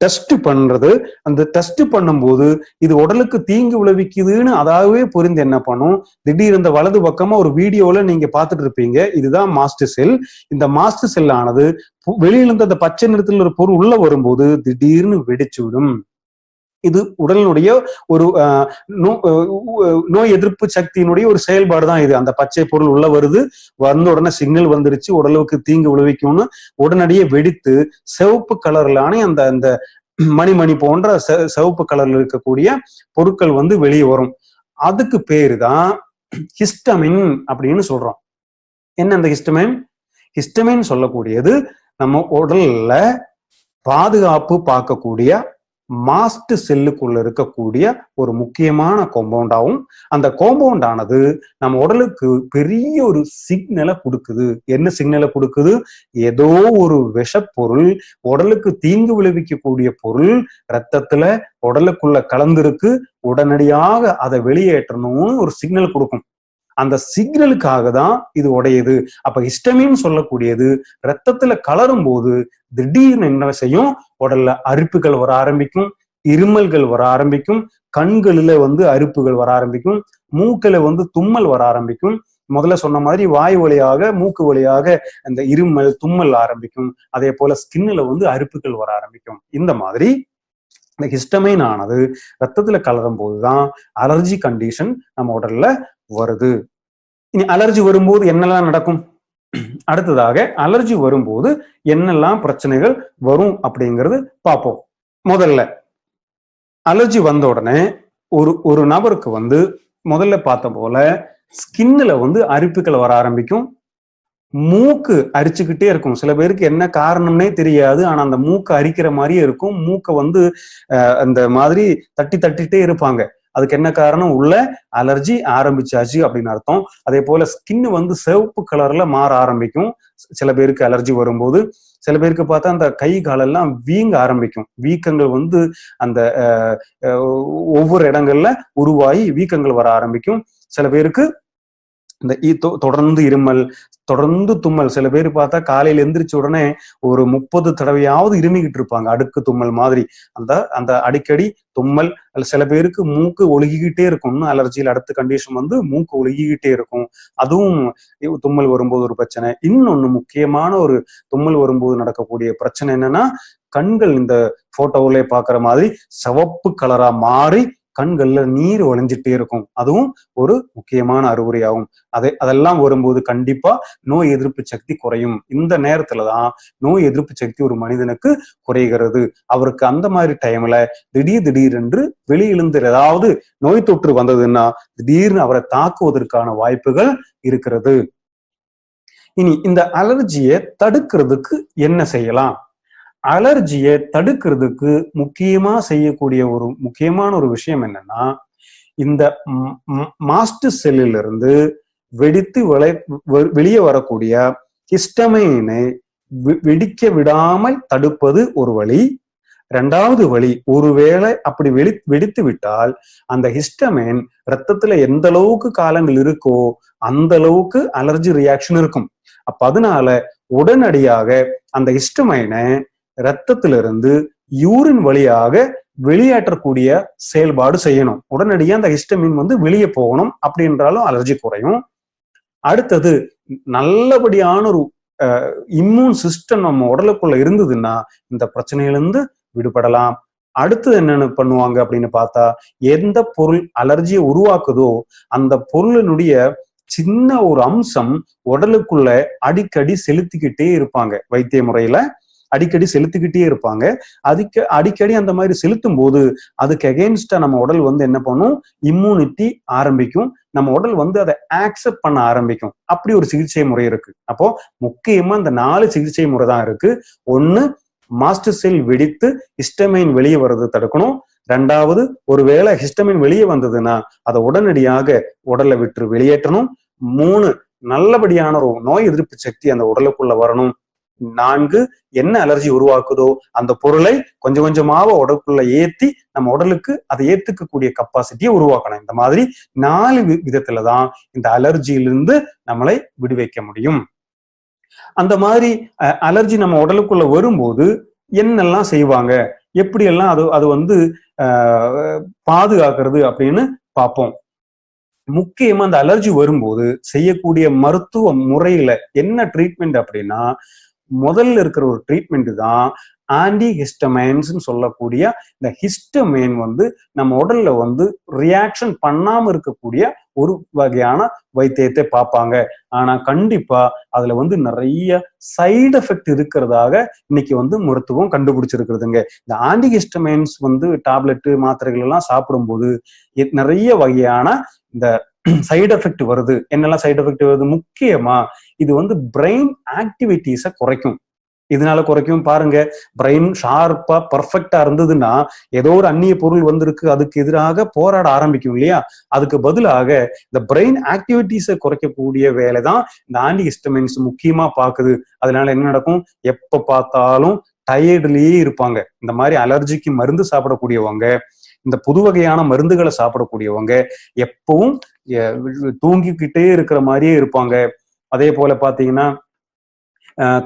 டெஸ்ட் பண்றது. அந்த டெஸ்ட் பண்ணும்போது இது உடலுக்கு தீங்கு விளைவிக்குதுன்னு அதாவே புரிந்து என்ன பண்ணும், திடீர் இந்த வலது பக்கமா ஒரு வீடியோல நீங்க பார்த்துட்டு இருப்பீங்க, இதுதான் மாஸ்டர் செல். இந்த மாஸ்டர் செல் ஆனது வெளியில இருந்து அந்த பச்சை நிறத்தில் ஒரு பொருள் உள்ள வரும்போது திடீர்னு வெடிச்சு விடும். இது உடலினுடைய ஒரு நோய் எதிர்ப்பு சக்தியினுடைய ஒரு செயல்பாடு தான் இது. அந்த பச்சை பொருள் உள்ள வருது, வந்த உடனே சிக்னல் வந்துருச்சு உடலுக்கு தீங்கு விளைவிக்கும்னு உடனடியே வெடித்து சிவப்பு கலர்லான அந்த மணி போன்ற சிவப்பு கலர்ல இருக்கக்கூடிய பொருட்கள் வந்து வெளியே வரும். அதுக்கு பேரு தான் ஹிஸ்டமின் அப்படின்னு சொல்றோம். என்ன அந்த ஹிஸ்டமின்? ஹிஸ்டமின் சொல்லக்கூடியது நம்ம உடல்ல பாதுகாப்பு பார்க்கக்கூடிய மாஸ்ட் செல்லுக்குள்ள இருக்கக்கூடிய ஒரு முக்கியமான காம்பவுண்டாகவும், அந்த காம்பவுண்ட் ஆனது நம்ம உடலுக்கு பெரிய ஒரு சிக்னலை கொடுக்குது. என்ன சிக்னலை கொடுக்குது? ஏதோ ஒரு விஷப்பொருள், உடலுக்கு தீங்கு விளைவிக்கக்கூடிய பொருள் ரத்தத்துல உடலுக்குள்ள கலந்திருக்கு, உடனடியாக அதை வெளியேற்றணும்னு ஒரு சிக்னல் கொடுக்கும். அந்த சிக்னலுக்காக தான் இது உடையுது. அப்ப ஹிஸ்டமின் சொல்லக்கூடியது ரத்தத்துல கலரும் போது திடீர்னு என்ன செய்யும், உடல்ல அரிப்புகள் வர ஆரம்பிக்கும், இருமல்கள் வர ஆரம்பிக்கும், கண்களில வந்து அரிப்புகள் வர ஆரம்பிக்கும், மூக்கில வந்து தும்மல் வர ஆரம்பிக்கும். முதல்ல சொன்ன மாதிரி வாய் வழியாக மூக்கு வழியாக அந்த இருமல் தும்மல் ஆரம்பிக்கும். அதே போல ஸ்கின்ல வந்து அரிப்புகள் வர ஆரம்பிக்கும். இந்த மாதிரி இந்த ஹிஸ்டமைன் ஆனது ரத்தத்துல கலரும் போதுதான் அலர்ஜி கண்டிஷன் நம்ம உடல்ல வருது. இனி அலர்ஜி வரும்போது என்னெல்லாம் நடக்கும்? அடுத்ததாக அலர்ஜி வரும்போது என்னெல்லாம் பிரச்சனைகள் வரும் அப்படிங்கிறது பார்ப்போம். முதல்ல அலர்ஜி வந்த உடனே ஒரு நபருக்கு வந்து முதல்ல பார்த்த போல ஸ்கின்ல வந்து அரிப்புகள் வர ஆரம்பிக்கும், மூக்கு அரிச்சுக்கிட்டே இருக்கும். சில பேருக்கு என்ன காரணம்னே தெரியாது, ஆனா அந்த மூக்கு அரிக்கிற மாதிரியே இருக்கும். மூக்கை வந்து அந்த மாதிரி தட்டிட்டே இருப்பாங்க. அதுக்கு என்ன காரணம்? உள்ள அலர்ஜி ஆரம்பிச்சாச்சு அப்படின்னு அர்த்தம். அதே போல ஸ்கின் வந்து சிவப்பு கலர்ல மாற ஆரம்பிக்கும் சில பேருக்கு அலர்ஜி வரும்போது. சில பேருக்கு பார்த்தா அந்த கை காலெல்லாம் வீங்க ஆரம்பிக்கும். வீக்கங்கள் வந்து அந்த ஒவ்வொரு இடங்கள்ல உருவாகி வீக்கங்கள் வர ஆரம்பிக்கும். சில பேருக்கு இந்த தொடர்ந்து இருமல், தொடர்ந்து தும்மல். சில பேர் பார்த்தா காலையில எந்திரிச்ச உடனே ஒரு 30 தடவையாவது இருமிக்கிட்டு இருப்பாங்க, அடுக்கு தும்மல் மாதிரி. அந்த அந்த அடிக்கடி தும்மல். சில பேருக்கு மூக்கு ஒழுகிக்கிட்டே இருக்கும். இன்னும் அலர்ஜியில் அடுத்த கண்டிஷன் வந்து மூக்கு ஒழுகிக்கிட்டே இருக்கும். அதுவும் தும்மல் வரும்போது ஒரு பிரச்சனை. இன்னொன்னு முக்கியமான ஒரு தும்மல் வரும்போது நடக்கக்கூடிய பிரச்சனை என்னன்னா, கண்கள் இந்த போட்டோவிலே பாக்குற மாதிரி சிவப்பு கலரா மாறி கண்கள்ல நீர் வழிஞ்சிட்டே இருக்கும். அதுவும் ஒரு முக்கியமான அறிகுறியாகும். அதெல்லாம் வரும்போது கண்டிப்பா நோய் எதிர்ப்பு சக்தி குறையும். இந்த நேரத்துலதான் நோய் எதிர்ப்பு சக்தி ஒரு மனிதனுக்கு குறைகிறது. அவருக்கு அந்த மாதிரி டைம்ல திடீரென்று வெளியிலிருந்து ஏதாவது நோய் தொற்று வந்ததுன்னா திடீர்னு அவரை தாக்குவதற்கான வாய்ப்புகள் இருக்கிறது. இனி இந்த அலர்ஜியை தடுக்கிறதுக்கு என்ன செய்யலாம்? அலர்ஜியை தடுக்கிறதுக்கு முக்கியமா செய்யக்கூடிய ஒரு முக்கியமான ஒரு விஷயம் என்னன்னா, இந்த மாஸ்ட் செல்லில் இருந்து வெடித்து வெளியே வரக்கூடிய ஹிஸ்டமைனை வெடிக்க விடாமல் தடுப்பது ஒரு வழி. இரண்டாவது வழி, ஒருவேளை அப்படி வெடித்து விட்டால் அந்த ஹிஸ்டமைன் ரத்தத்துல எந்த அளவுக்கு காலங்கள் இருக்கோ அந்த அளவுக்கு அலர்ஜி ரியாக்ஷன் இருக்கும். அப்ப அதனால உடனடியாக அந்த ஹிஸ்டமைனை ரத்தத்திலிருந்து யூரின் வழியாக வெளியேற்றக்கூடிய செயல்பாடு செய்யணும். உடனடியாக அந்த ஹிஸ்டமின் வந்து வெளியே போகணும். அப்படி என்றாலும் அலர்ஜி குறையும். அடுத்தது, நல்லபடியான ஒரு இம்யூன் சிஸ்டம் நம்ம உடலுக்குள்ள இருந்ததுன்னா இந்த பிரச்சனையிலிருந்து விடுபடலாம். அடுத்தது என்னன்னு பண்ணுவாங்க அப்படின்னு பார்த்தா, எந்த பொருள் அலர்ஜியை உருவாக்குதோ அந்த பொருளினுடைய சின்ன ஒரு அம்சம் உடலுக்குள்ள அடிக்கடி செலுத்திக்கிட்டே இருப்பாங்க. வைத்திய முறையில அடிக்கடி செலுத்திக்கிட்டே இருப்பாங்க. அடிக்கடி அந்த மாதிரி செலுத்தும் போது அதுக்கு அகெயின்ஸ்டா நம்ம உடல் வந்து என்ன பண்ணும்? இம்யூனிட்டி ஆரம்பிக்கும். நம்ம உடல் வந்து அதை ஆக்செப்ட் பண்ண ஆரம்பிக்கும். அப்படி ஒரு சிகிச்சை முறை இருக்கு. அப்போ முக்கியமா இந்த 4 சிகிச்சை முறை தான் இருக்கு. ஒண்ணு, மாஸ்டர் செல் வெடித்து ஹிஸ்டமைன் வெளியே வர்றது தடுக்கணும். ரெண்டாவது, ஒருவேளை ஹிஸ்டமைன் வெளியே வந்ததுன்னா அதை உடனடியாக உடலை விட்டு வெளியேற்றணும். 3, நல்லபடியான ஒரு நோய் எதிர்ப்பு சக்தி அந்த உடலுக்குள்ள வரணும். 4, என்ன அலர்ஜி உருவாக்குதோ அந்த பொருளை கொஞ்சம் கொஞ்சமாக உடலுக்குள்ள ஏத்தி நம்ம உடலுக்கு அதை ஏத்துக்கக்கூடிய கெப்பாசிட்டியை உருவாக்கணும். இந்த மாதிரி 4 விதத்துலதான் இந்த அலர்ஜியிலிருந்து நம்மளை விடுவிக்க முடியும். அந்த மாதிரி அலர்ஜி நம்ம உடலுக்குள்ள வரும்போது என்னெல்லாம் செய்வாங்க, எப்படியெல்லாம் அது வந்து பாதுகாக்கிறது அப்படின்னு பார்ப்போம். முக்கியமா அந்த அலர்ஜி வரும்போது செய்யக்கூடிய மருத்துவ முறையில என்ன ட்ரீட்மெண்ட் அப்படின்னா, முதல்ல இருக்கிற ஒரு ட்ரீட்மெண்ட் தான் ஆன்டி ஹிஸ்டமைன்ஸ் சொல்லக்கூடிய இந்த ஹிஸ்டமைன் வந்து நம்ம உடல்ல வந்து ரியாக்ஷன் பண்ணாம இருக்கக்கூடிய ஒரு வகையான வைத்தியத்தை பார்ப்பாங்க. ஆனா கண்டிப்பா அதுல வந்து நிறைய சைடு எஃபெக்ட் இருக்கிறதாக இன்னைக்கு வந்து மருத்துவம் கண்டுபிடிச்சிருக்கிறதுங்க. இந்த ஆன்டி ஹிஸ்டமைன்ஸ் வந்து டேப்லெட் மாத்திரைகள் எல்லாம் சாப்பிடும்போது நிறைய வகையான இந்த சைடு எஃபெக்ட் வருது. என்னெல்லாம் சைடு எஃபெக்ட் வருது? முக்கியமா இது வந்து பிரெயின் ஆக்டிவிட்டிஸை குறைக்கும். இதனால குறைக்கும் பாருங்க. பிரெயின் ஷார்ப்பா பர்ஃபெக்டா இருந்ததுன்னா ஏதோ ஒரு அந்நிய பொருள் வந்திருக்கு அதுக்கு எதிராக போராட ஆரம்பிக்கும் இல்லையா? அதுக்கு பதிலாக இந்த பிரெயின் ஆக்டிவிட்டிஸை குறைக்கக்கூடிய வேலை தான் இந்த ஆன்டி ஹிஸ்டமைன்ஸ் முக்கியமா பாக்குது. அதனால என்ன நடக்கும்? எப்ப பார்த்தாலும் டயர்ட்லயே இருப்பாங்க. இந்த மாதிரி அலர்ஜிக்கு மருந்து சாப்பிடக்கூடியவங்க, இந்த புது வகையான மருந்துகளை சாப்பிடக்கூடியவங்க எப்பவும் தூங்கிக்கிட்டே இருக்கிற மாதிரியே இருப்பாங்க. அதே போல பாத்தீங்கன்னா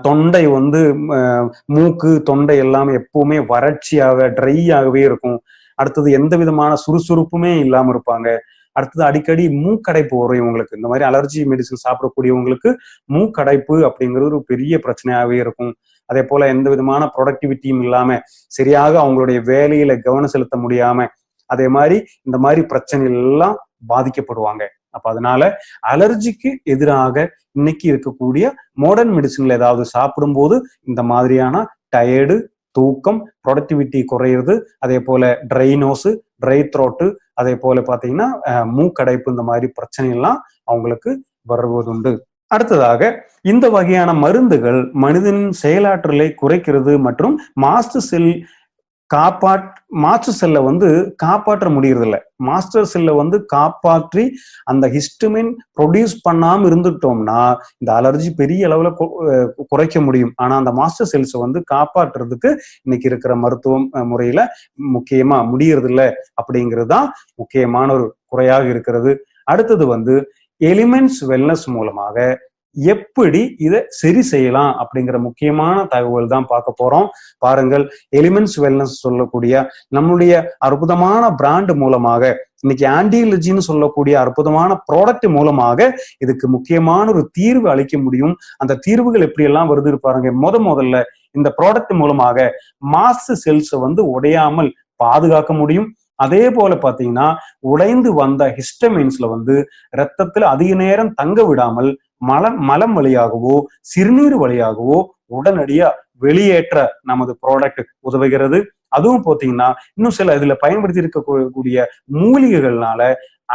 தொண்டை வந்து மூக்கு தொண்டை எல்லாமே எப்பவுமே வறட்சியாக ட்ரை ஆகவே இருக்கும். அடுத்தது எந்த விதமான சுறுசுறுப்புமே இல்லாம இருப்பாங்க. அடுத்தது அடிக்கடி மூக்கடைப்பு வரும் இவங்களுக்கு. இந்த மாதிரி அலர்ஜி மெடிசன் சாப்பிடக்கூடியவங்களுக்கு மூக்கடைப்பு அப்படிங்கிறது ஒரு பெரிய பிரச்சனையாகவே இருக்கும். அதே போல எந்த விதமான ப்ரொடக்டிவிட்டியும் இல்லாம சரியாக அவங்களுடைய வேலையில கவனம் செலுத்த முடியாம அதே மாதிரி இந்த மாதிரி பிரச்சனைகள் எல்லாம் பாதிக்கப்படுவாங்க. அப்ப அதனால அலர்ஜிக்கு எதிராக இன்னைக்கு இருக்கக்கூடிய மாடர்ன் மெடிசன்ல ஏதாவது சாப்பிடும்போது இந்த மாதிரியான டயர்டு, தூக்கம், ப்ரொடக்டிவிட்டி குறையிறது, அதே போல ட்ரை நோஸ், ட்ரை த்ரோட்டு, அதே போல பாத்தீங்கன்னா மூக்கடைப்பு, இந்த மாதிரி பிரச்சனை எல்லாம் அவங்களுக்கு வருவதுண்டு. அடுத்ததாக இந்த வகையான மருந்துகள் மனிதனின் செயலாற்றலை குறைக்கிறது மற்றும் மாஸ்டர் செல் மாஸ்டர் செல்லை வந்து காப்பாற்ற முடியறது இல்லை. மாஸ்டர் செல்லை வந்து காப்பாற்றி அந்த ஹிஸ்டமின் ப்ரொடியூஸ் பண்ணாம இருந்துட்டோம்னா இந்த அலர்ஜி பெரிய அளவுல குறைக்க முடியும். ஆனா அந்த மாஸ்டர் செல்ஸை வந்து காப்பாற்றுறதுக்கு இன்னைக்கு இருக்கிற மருத்துவ முறையில முக்கியமா முடியறது இல்லை அப்படிங்கிறது தான் முக்கியமான ஒரு குறையாக இருக்கிறது. அடுத்தது வந்து எலிமெண்ட்ஸ் வெல்னஸ் மூலமாக எப்படி இதை சரி செய்யலாம் அப்படிங்கிற முக்கியமான தகவல் தான் பார்க்க போறோம். பாருங்கள், எலிமெண்ட்ஸ் வெல்னஸ் சொல்லக்கூடிய நம்முடைய அற்புதமான பிராண்ட் மூலமாக இன்னைக்கு ஆன்டி-அலர்ஜின்னு சொல்லக்கூடிய அற்புதமான ப்ராடக்ட் மூலமாக இதுக்கு முக்கியமான ஒரு தீர்வு அளிக்க முடியும். அந்த தீர்வுகள் எப்படி எல்லாம் வருது பாருங்க. முதல்ல இந்த ப்ராடக்ட் மூலமாக மாஸ்ட் செல்ஸை வந்து உடையாமல் பாதுகாக்க முடியும். அதே போல பாத்தீங்கன்னா உடைந்து வந்த ஹிஸ்டமின்ஸ்ல வந்து ரத்தத்துல அதிக நேரம் தங்க விடாமல் மலம் வழியாகவோ சிறுநீர் வழியாகவோ உடனடியா வெளியேற்ற நமது ப்ராடக்ட் உதவுகிறது. அதுவும் பார்த்தீங்கன்னா இன்னும் சில இதுல பயன்படுத்தி இருக்கக்கூடிய மூலிகைகள்னால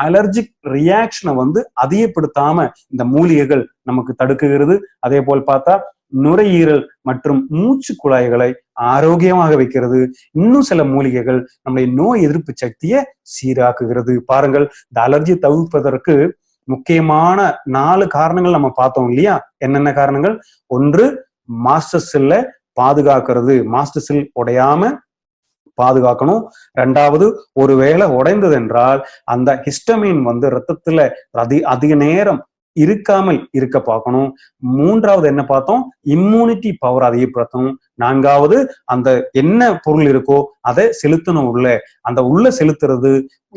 அலர்ஜிக் ரியாக்ஷனை வந்து அதிகப்படுத்தாம இந்த மூலிகைகள் நமக்கு தடுக்குகிறது. அதே போல் பார்த்தா நுரையீரல் மற்றும் மூச்சு குழாய்களை ஆரோக்கியமாக வைக்கிறது. இன்னும் சில மூலிகைகள் நம்முடைய நோய் எதிர்ப்பு சக்தியை சீராக்குகிறது. பாருங்கள், இந்த அலர்ஜி தவிர்ப்பதற்கு முக்கியமான 4 காரணங்கள் நம்ம பார்த்தோம் இல்லையா? என்னென்ன காரணங்கள்? ஒன்று, மாஸ்டர் செல்லை பாதுகாக்கிறது, மாஸ்டர் செல் உடையாம பாதுகாக்கணும். 2வது, ஒருவேளை உடைந்தது என்றால் அந்த ஹிஸ்டமின் வந்து ரத்தத்துல அதிக நேரம் இருக்காமல் இருக்க பார்க்கணும். 3வது என்ன பார்த்தோம்? இம்யூனிட்டி பவர் அதிகப்படுத்தணும். 4வது, அந்த என்ன பொருள் இருக்கோ அதை செலுத்தணும் அந்த உள்ள செலுத்துறது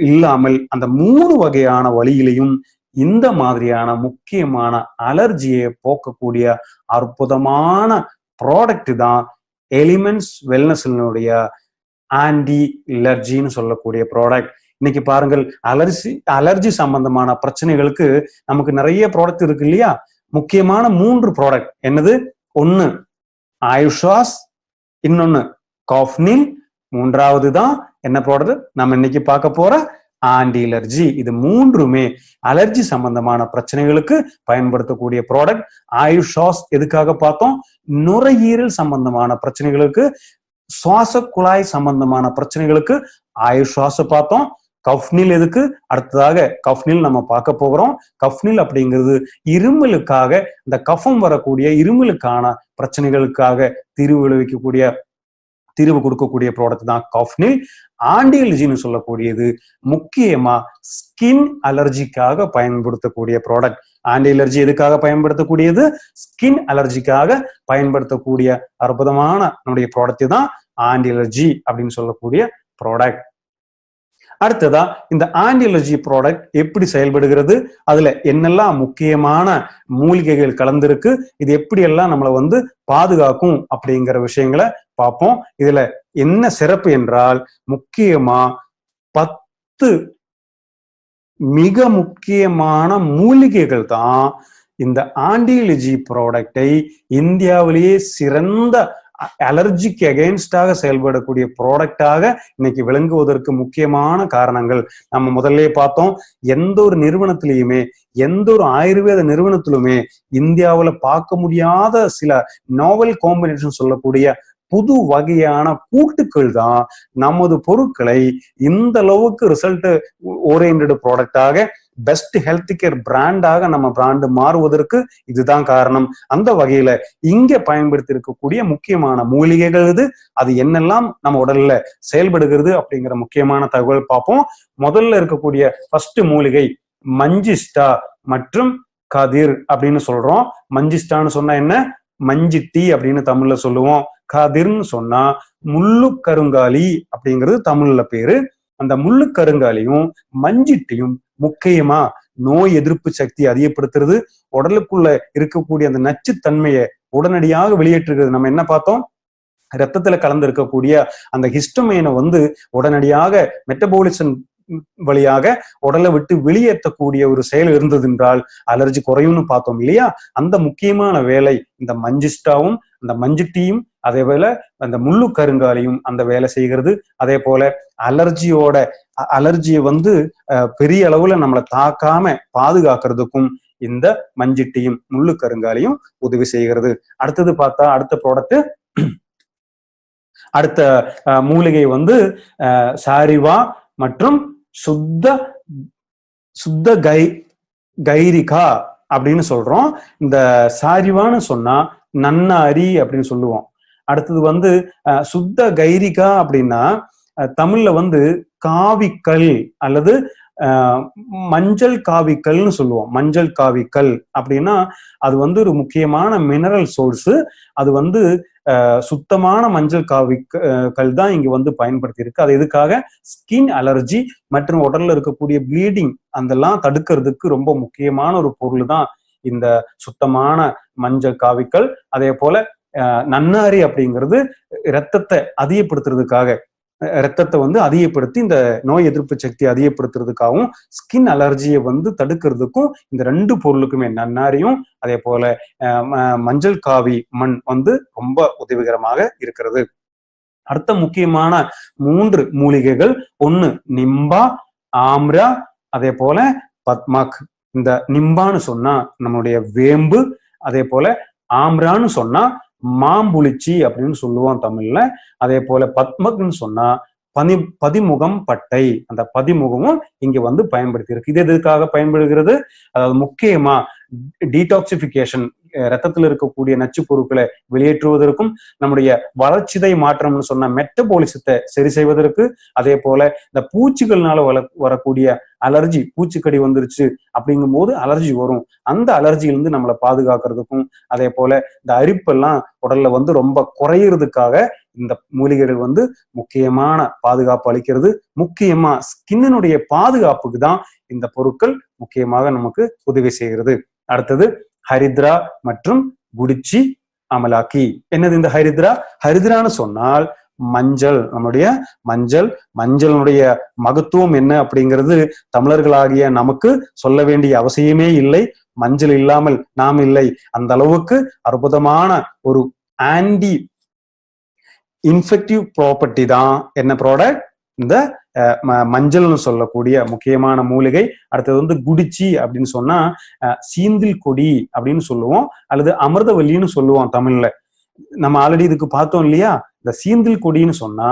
இல்லாமல் அந்த 3 வகையான வழியிலையும் இந்த மாதிரியான முக்கியமான அலர்ஜியை போக்கக்கூடிய அற்புதமான ப்ராடக்ட் தான் எலிமெண்ட்ஸ் வெல்னஸ்னுடைய ஆன்டி-அலர்ஜின்னு சொல்லக்கூடிய ப்ராடக்ட். இன்னைக்கு பாருங்கள், அலர்ஜி சம்பந்தமான பிரச்சனைகளுக்கு நமக்கு நிறைய ப்ராடக்ட் இருக்கு இல்லையா? முக்கியமான 3 ப்ராடக்ட் என்னது? ஒன்னு ஆயுஷாஸ், இன்னொன்னு காஃப்னில், 3வது தான் என்ன ப்ராடக்ட் நம்ம இன்னைக்கு பார்க்க போற ஆன்டி-அலர்ஜி. இது 3மே அலர்ஜி சம்பந்தமான பிரச்சனைகளுக்கு பயன்படுத்தக்கூடிய ப்ராடக்ட். ஆயுஷாஸ் எதுக்காக பார்த்தோம்? நுரையீரல் சம்பந்தமான பிரச்சனைகளுக்கு, சுவாச குழாய் சம்பந்தமான பிரச்சனைகளுக்கு ஆயுஷாஸ் பார்த்தோம். கஃப்னில் எதுக்கு? அடுத்ததாக கஃப்னில் நம்ம பார்க்க போகிறோம். கஃப்னில் அப்படிங்கிறது இருமலுக்காக, இந்த கஃபம் வரக்கூடிய இருமலுக்கான பிரச்சனைகளுக்காக தீர்வு கொடுக்கக்கூடிய ப்ராடக்ட் தான் காஃப்னில். ஆன்டி-அலர்ஜின்னு சொல்லக்கூடியது முக்கியமா ஸ்கின் அலர்ஜிக்காக பயன்படுத்தக்கூடிய ப்ராடக்ட். ஆன்டி-அலர்ஜி எதுக்காக பயன்படுத்தக்கூடியது? ஸ்கின் அலர்ஜிக்காக பயன்படுத்தக்கூடிய அற்புதமான நம்முடைய ப்ராடக்ட் தான் ஆன்டி-அலர்ஜி அப்படின்னு சொல்லக்கூடிய ப்ராடக்ட். அடுத்ததா இந்த ஆன்டி-அலர்ஜி ப்ராடக்ட் எப்படி செயல்படுகிறது, அதுல என்னெல்லாம் முக்கியமான மூலிகைகள் கலந்திருக்கு, இது எப்படி எல்லாம் நம்மளை வந்து பாதுகாக்கும் அப்படிங்கிற விஷயங்களை பார்ப்போம். இதுல என்ன சிறப்பு என்றால் முக்கியமா 10 மிக முக்கியமான மூலிகைகள் தான் இந்த ஆன்டி-அலர்ஜி ப்ராடக்டை இந்தியாவிலேயே சிறந்த அலர்ஜிக்கு அகெயின்ஸ்டாக செயல்படக்கூடிய ப்ராடக்டாக இன்னைக்கு விளங்குவதற்கு முக்கியமான காரணங்கள் நம்ம முதல்ல பார்த்தோம். எந்த ஒரு நிறுவனத்திலையுமே, எந்த ஒரு ஆயுர்வேத நிறுவனத்திலுமே இந்தியாவில் பார்க்க முடியாத சில நாவல் காம்பினேஷன் சொல்லக்கூடிய புது வகையான கூட்டுக்கள் தான் நமது பொருட்களை இந்த அளவுக்கு ரிசல்ட் ஓரியன்டட் ப்ராடக்டாக, பெஸ்ட் ஹெல்த் கேர் பிராண்டாக நம்ம பிராண்டு மாறுவதற்கு இதுதான் காரணம். அந்த வகையில இங்க பயன்படுத்தி இருக்கக்கூடிய முக்கியமான மூலிகைகள் அது என்னெல்லாம் நம்ம உடல்ல செயல்படுகிறது அப்படிங்கிற முக்கியமான தகவல் பார்ப்போம். முதல்ல இருக்கக்கூடிய ஃபர்ஸ்ட் மூலிகை மஞ்சிஷ்டா மற்றும் கதிர் அப்படின்னு சொல்றோம். மஞ்சிஷ்டான்னு சொன்னா என்ன? மஞ்சிட்டி அப்படின்னு தமிழ்ல சொல்லுவோம். கதிர்ன்னு சொன்னா முள்ளு கருங்காலி அப்படிங்கிறது தமிழ்ல பேரு. அந்த முள்ளு கருங்காலியும் மஞ்சிட்டியும் முக்கியமா நோய் எதிர்ப்பு சக்தி அதிகப்படுத்துறது, உடலுக்குள்ள இருக்கக்கூடிய அந்த நச்சுத்தன்மையை உடனடியாக வெளியேற்றுகிறது. நம்ம என்ன பார்த்தோம்? ரத்தத்துல கலந்து இருக்கக்கூடிய அந்த ஹிஸ்டமைனை வந்து உடனடியாக மெட்டபாலிசம் வழியாக உடலை விட்டு வெளியேற்றக்கூடிய ஒரு செயல் இருந்தது என்றால் அலர்ஜி குறையும்னு பார்த்தோம் இல்லையா? அந்த முக்கியமான வேலை இந்த மஞ்சிஷ்டாவும் அந்த மஞ்சிட்டியும், அதே போல அந்த முள்ளு கருங்காலியும் அந்த வேலை செய்கிறது. அதே போல அலர்ஜியை வந்து பெரிய அளவுல நம்மளை தாக்காம பாதுகாக்கிறதுக்கும் இந்த மஞ்சிட்டியும் முள்ளு கருங்காலியும் உதவி செய்கிறது. அடுத்தது பார்த்தா அடுத்த ப்ராடக்ட் அடுத்த மூலிகை வந்து சாரிவா மற்றும் சுத்த சுத்த கைரிகா அப்படின்னு சொல்றோம். இந்த சாரிவான்னு சொன்னா நன்னாரி அப்படின்னு சொல்லுவோம். அடுத்தது வந்து சுத்த கைரிகா அப்படின்னா தமிழ்ல வந்து காவிக்கல் அல்லது மஞ்சள் காவிக்கல்னு சொல்லுவோம். மஞ்சள் காவிக்கல் அப்படின்னா அது வந்து ஒரு முக்கியமான மினரல் சோர்ஸ். அது வந்து சுத்தமான மஞ்சள் காவிக்கல் தான் இங்க வந்து பயன்படுத்தி இருக்கு. அது எதுக்காக? ஸ்கின் அலர்ஜி மற்றும் உடல்ல இருக்கக்கூடிய ப்ளீடிங் அதெல்லாம் தடுக்கிறதுக்கு ரொம்ப முக்கியமான ஒரு பொருள் தான் இந்த சுத்தமான மஞ்சள் காவிக்கல். அதே போல நன்னாரி அப்படிங்கிறது இரத்தத்தை அதிகப்படுத்துறதுக்காக, ரத்தத்தை வந்து அதிகப்படுத்தி இந்த நோய் எதிர்ப்பு சக்தியை அதிகப்படுத்துறதுக்காகவும் ஸ்கின் அலர்ஜியை வந்து தடுக்கிறதுக்கும் இந்த ரெண்டு பொருளுக்குமே நன்னாரியும் அதே போல மஞ்சள் காவி மண் வந்து ரொம்ப உதவிகரமாக இருக்கிறது. அடுத்த முக்கியமான 3 மூலிகைகள், ஒண்ணு நிம்பா, ஆம்ரா, அதே போல பத்மாக். இந்த நிம்பான்னு சொன்னா நம்மளுடைய வேம்பு, அதே போல ஆம்ரான்னு சொன்னா மாம்புளிச்சி அப்படின்னு சொல்லுவோம் தமிழ்ல. அதே போல பத்மக்னு சொன்னா பதிமுகம் பட்டை. அந்த பதிமுகமும் இங்க வந்து பயன்படுத்தி இருக்கு. இது எதுக்காக பயன்படுகிறது? அதாவது முக்கியமா டீடாக்சிபிகேஷன், ரத்தத்தில் இருக்கக்கூடிய நச்சு பொருட்களை வெளியேற்றுவதற்கும், நம்முடைய வளர்ச்சிதை மாற்றம்னு சொன்ன மெட்டபாலிசத்தை சரி செய்வதற்கு, அதே போல இந்த பூச்சிகள்னால வரக்கூடிய அலர்ஜி, பூச்சிக்கடி வந்துருச்சு அப்படிங்கும் போது அலர்ஜி வரும், அந்த அலர்ஜியிலிருந்து நம்மளை பாதுகாக்கிறதுக்கும், அதே போல இந்த அரிப்பெல்லாம் உடல்ல வந்து ரொம்ப குறையிறதுக்காக இந்த மூலிகைகள் வந்து முக்கியமான பாதுகாப்பு அளிக்கிறது. முக்கியமா ஸ்கின்னுடைய பாதுகாப்புக்கு தான் இந்த பொருட்கள் முக்கியமாக நமக்கு உதவி செய்கிறது. அடுத்தது ஹரித்ரா மற்றும் குடிச்சி, அமலாக்கி. என்னது இந்த ஹரித்ரா? ஹரித்ரான்னு சொன்னால் மஞ்சள். நம்முடைய மஞ்சளுடைய மகத்துவம் என்ன அப்படிங்கிறது தமிழர்களாகிய நமக்கு சொல்ல வேண்டிய அவசியமே இல்லை. மஞ்சள் இல்லாமல் நாம் இல்லை. அந்த அளவுக்கு அற்புதமான ஒரு ஆன்டி இன்ஃபெக்டிவ் ப்ராப்பர்ட்டி தான் என்ன ப்ராடக்ட்? இந்த மஞ்சள்னு சொல்லக்கூடிய முக்கியமான மூலிகை. அடுத்தது வந்து குடிச்சி அப்படின்னு சொன்னா சீந்தில் கொடி அப்படின்னு சொல்லுவோம், அல்லது அமிர்தவல்லின்னு சொல்லுவோம் தமிழ்ல. நம்ம ஆல்ரெடி இதுக்கு பார்த்தோம் இல்லையா? இந்த சீந்தில் கொடின்னு சொன்னா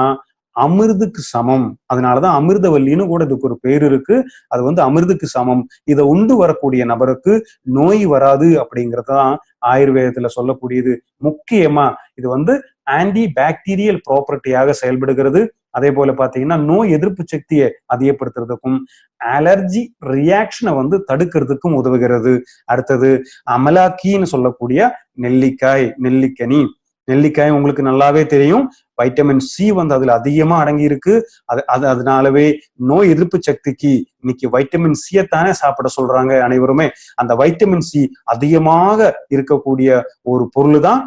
அமிர்துக்கு சமம். அதனாலதான் அமிர்தவல்லின்னு கூட இதுக்கு ஒரு பேர் இருக்கு. அது வந்து அமிர்துக்கு சமம். இதை உண்டு வரக்கூடிய நபருக்கு நோய் வராது அப்படிங்கறதான் ஆயுர்வேதத்துல சொல்லக்கூடியது. முக்கியமா இது வந்து ஆன்டி பாக்டீரியல் ப்ராப்பர்ட்டியாக செயல்படுகிறது. அதே போல பாத்தீங்கன்னா நோய் எதிர்ப்பு சக்தியை அதிகப்படுத்துறதுக்கும், அலர்ஜி ரியாக்ஷனை வந்து தடுக்கிறதுக்கும் உதவுகிறது. அடுத்தது அமலாக்கின்னு சொல்லக்கூடிய நெல்லிக்கனி. நெல்லிக்காய் உங்களுக்கு நல்லாவே தெரியும், வைட்டமின் சி வந்து அதுல அதிகமா அடங்கி இருக்கு. அதனாலவே நோய் எதிர்ப்பு சக்திக்கு இன்னைக்கு வைட்டமின் சியத்தானே சாப்பிட சொல்றாங்க அனைவருமே. அந்த வைட்டமின் சி அதிகமாக இருக்கக்கூடிய ஒரு பொருள் தான்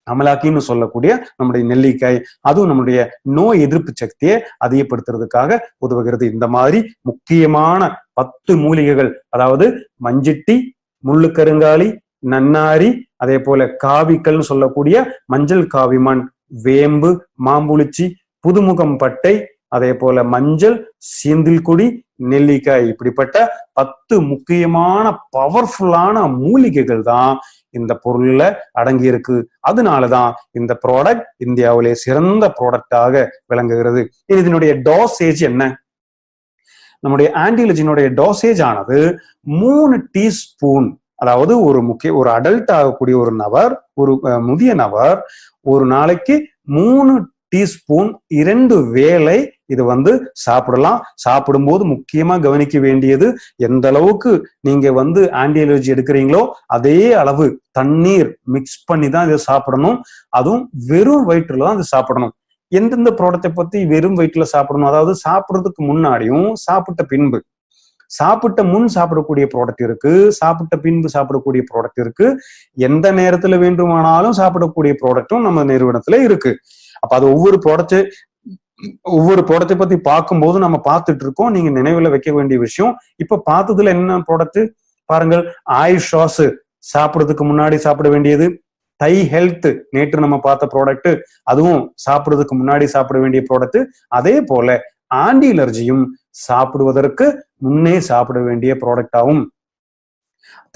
அமலாக்கின்னு சொல்லக்கூடிய நம்முடைய நெல்லிக்காய். அதுவும் நம்முடைய நோய் எதிர்ப்பு சக்தியை அதிகப்படுத்துறதுக்காக உதவுகிறது. இந்த மாதிரி முக்கியமான 10 மூலிகைகள், அதாவது மஞ்சிட்டி, முள்ளுக்கருங்காலி, நன்னாரி, அதே போல காவிக்கல்னு சொல்லக்கூடிய மஞ்சள் காவிமண், வேம்பு, மாம்புளிச்சி, புதுமுகம் பட்டை, அதே போல மஞ்சள், சீந்தில்குடி, நெல்லிக்காய், இப்படிப்பட்ட 10 முக்கியமான பவர்ஃபுல்லான மூலிகைகள் தான் இந்த பொருள்ல அடங்கி இருக்கு. அதனாலதான் இந்த ப்ராடக்ட் இந்தியாவிலே சிறந்த ப்ராடக்டாக விளங்குகிறது. இதனுடைய டோசேஜ் என்ன? நம்முடைய ஆன்டிலஜினுடைய டோசேஜ் ஆனது 3 டீஸ்பூன். அதாவது ஒரு அடல்ட் ஆகக்கூடிய ஒரு நபர், ஒரு முதிய நபர் ஒரு நாளைக்கு 3 டீஸ்பூன் 2 வேளை இது வந்து சாப்பிடலாம். சாப்பிடும்போது முக்கியமா கவனிக்க வேண்டியது, எந்த அளவுக்கு நீங்க வந்து ஆன்டி அலர்ஜி எடுக்கிறீங்களோ அதே அளவு தண்ணீர் மிக்ஸ் பண்ணி தான் இதை சாப்பிடணும். அதுவும் வெறும் வயிற்றுல தான் இதை சாப்பிடணும். எந்தெந்த ப்ராடக்டை பத்தி வெறும் வயிற்றுல சாப்பிடணும்? அதாவது சாப்பிட்றதுக்கு முன்னாடியும் சாப்பிட்ட பின்பு. சாப்பிட்ட முன் சாப்பிடக்கூடிய ப்ராடக்ட் இருக்கு, சாப்பிட்ட பின்பு சாப்பிடக்கூடிய ப்ராடக்ட் இருக்கு, எந்த நேரத்துல வேண்டுமானாலும் சாப்பிடக்கூடிய ப்ராடக்டும் நம்ம நிறுவனத்துல இருக்கு. அப்ப அது ஒவ்வொரு ப்ராடக்டை பத்தி பார்க்கும்போது நம்ம பார்த்துட்டு இருக்கோம். நீங்க நினைவுல வைக்க வேண்டிய விஷயம், இப்ப பார்த்ததுல என்ன ப்ராடக்ட் பாருங்கள். ஆயுஷ் ஷாஸ் சாப்பிடுறதுக்கு முன்னாடி சாப்பிட வேண்டியது. தை ஹெல்த் நேற்று நம்ம பார்த்த ப்ராடக்ட், அதுவும் சாப்பிடுறதுக்கு முன்னாடி சாப்பிட வேண்டிய ப்ராடக்ட். அதே போல ஆன்டி அலர்ஜியும் சாப்பிடுவதற்கு முன்னே சாப்பிட வேண்டிய ப்ராடக்ட் ஆகும்.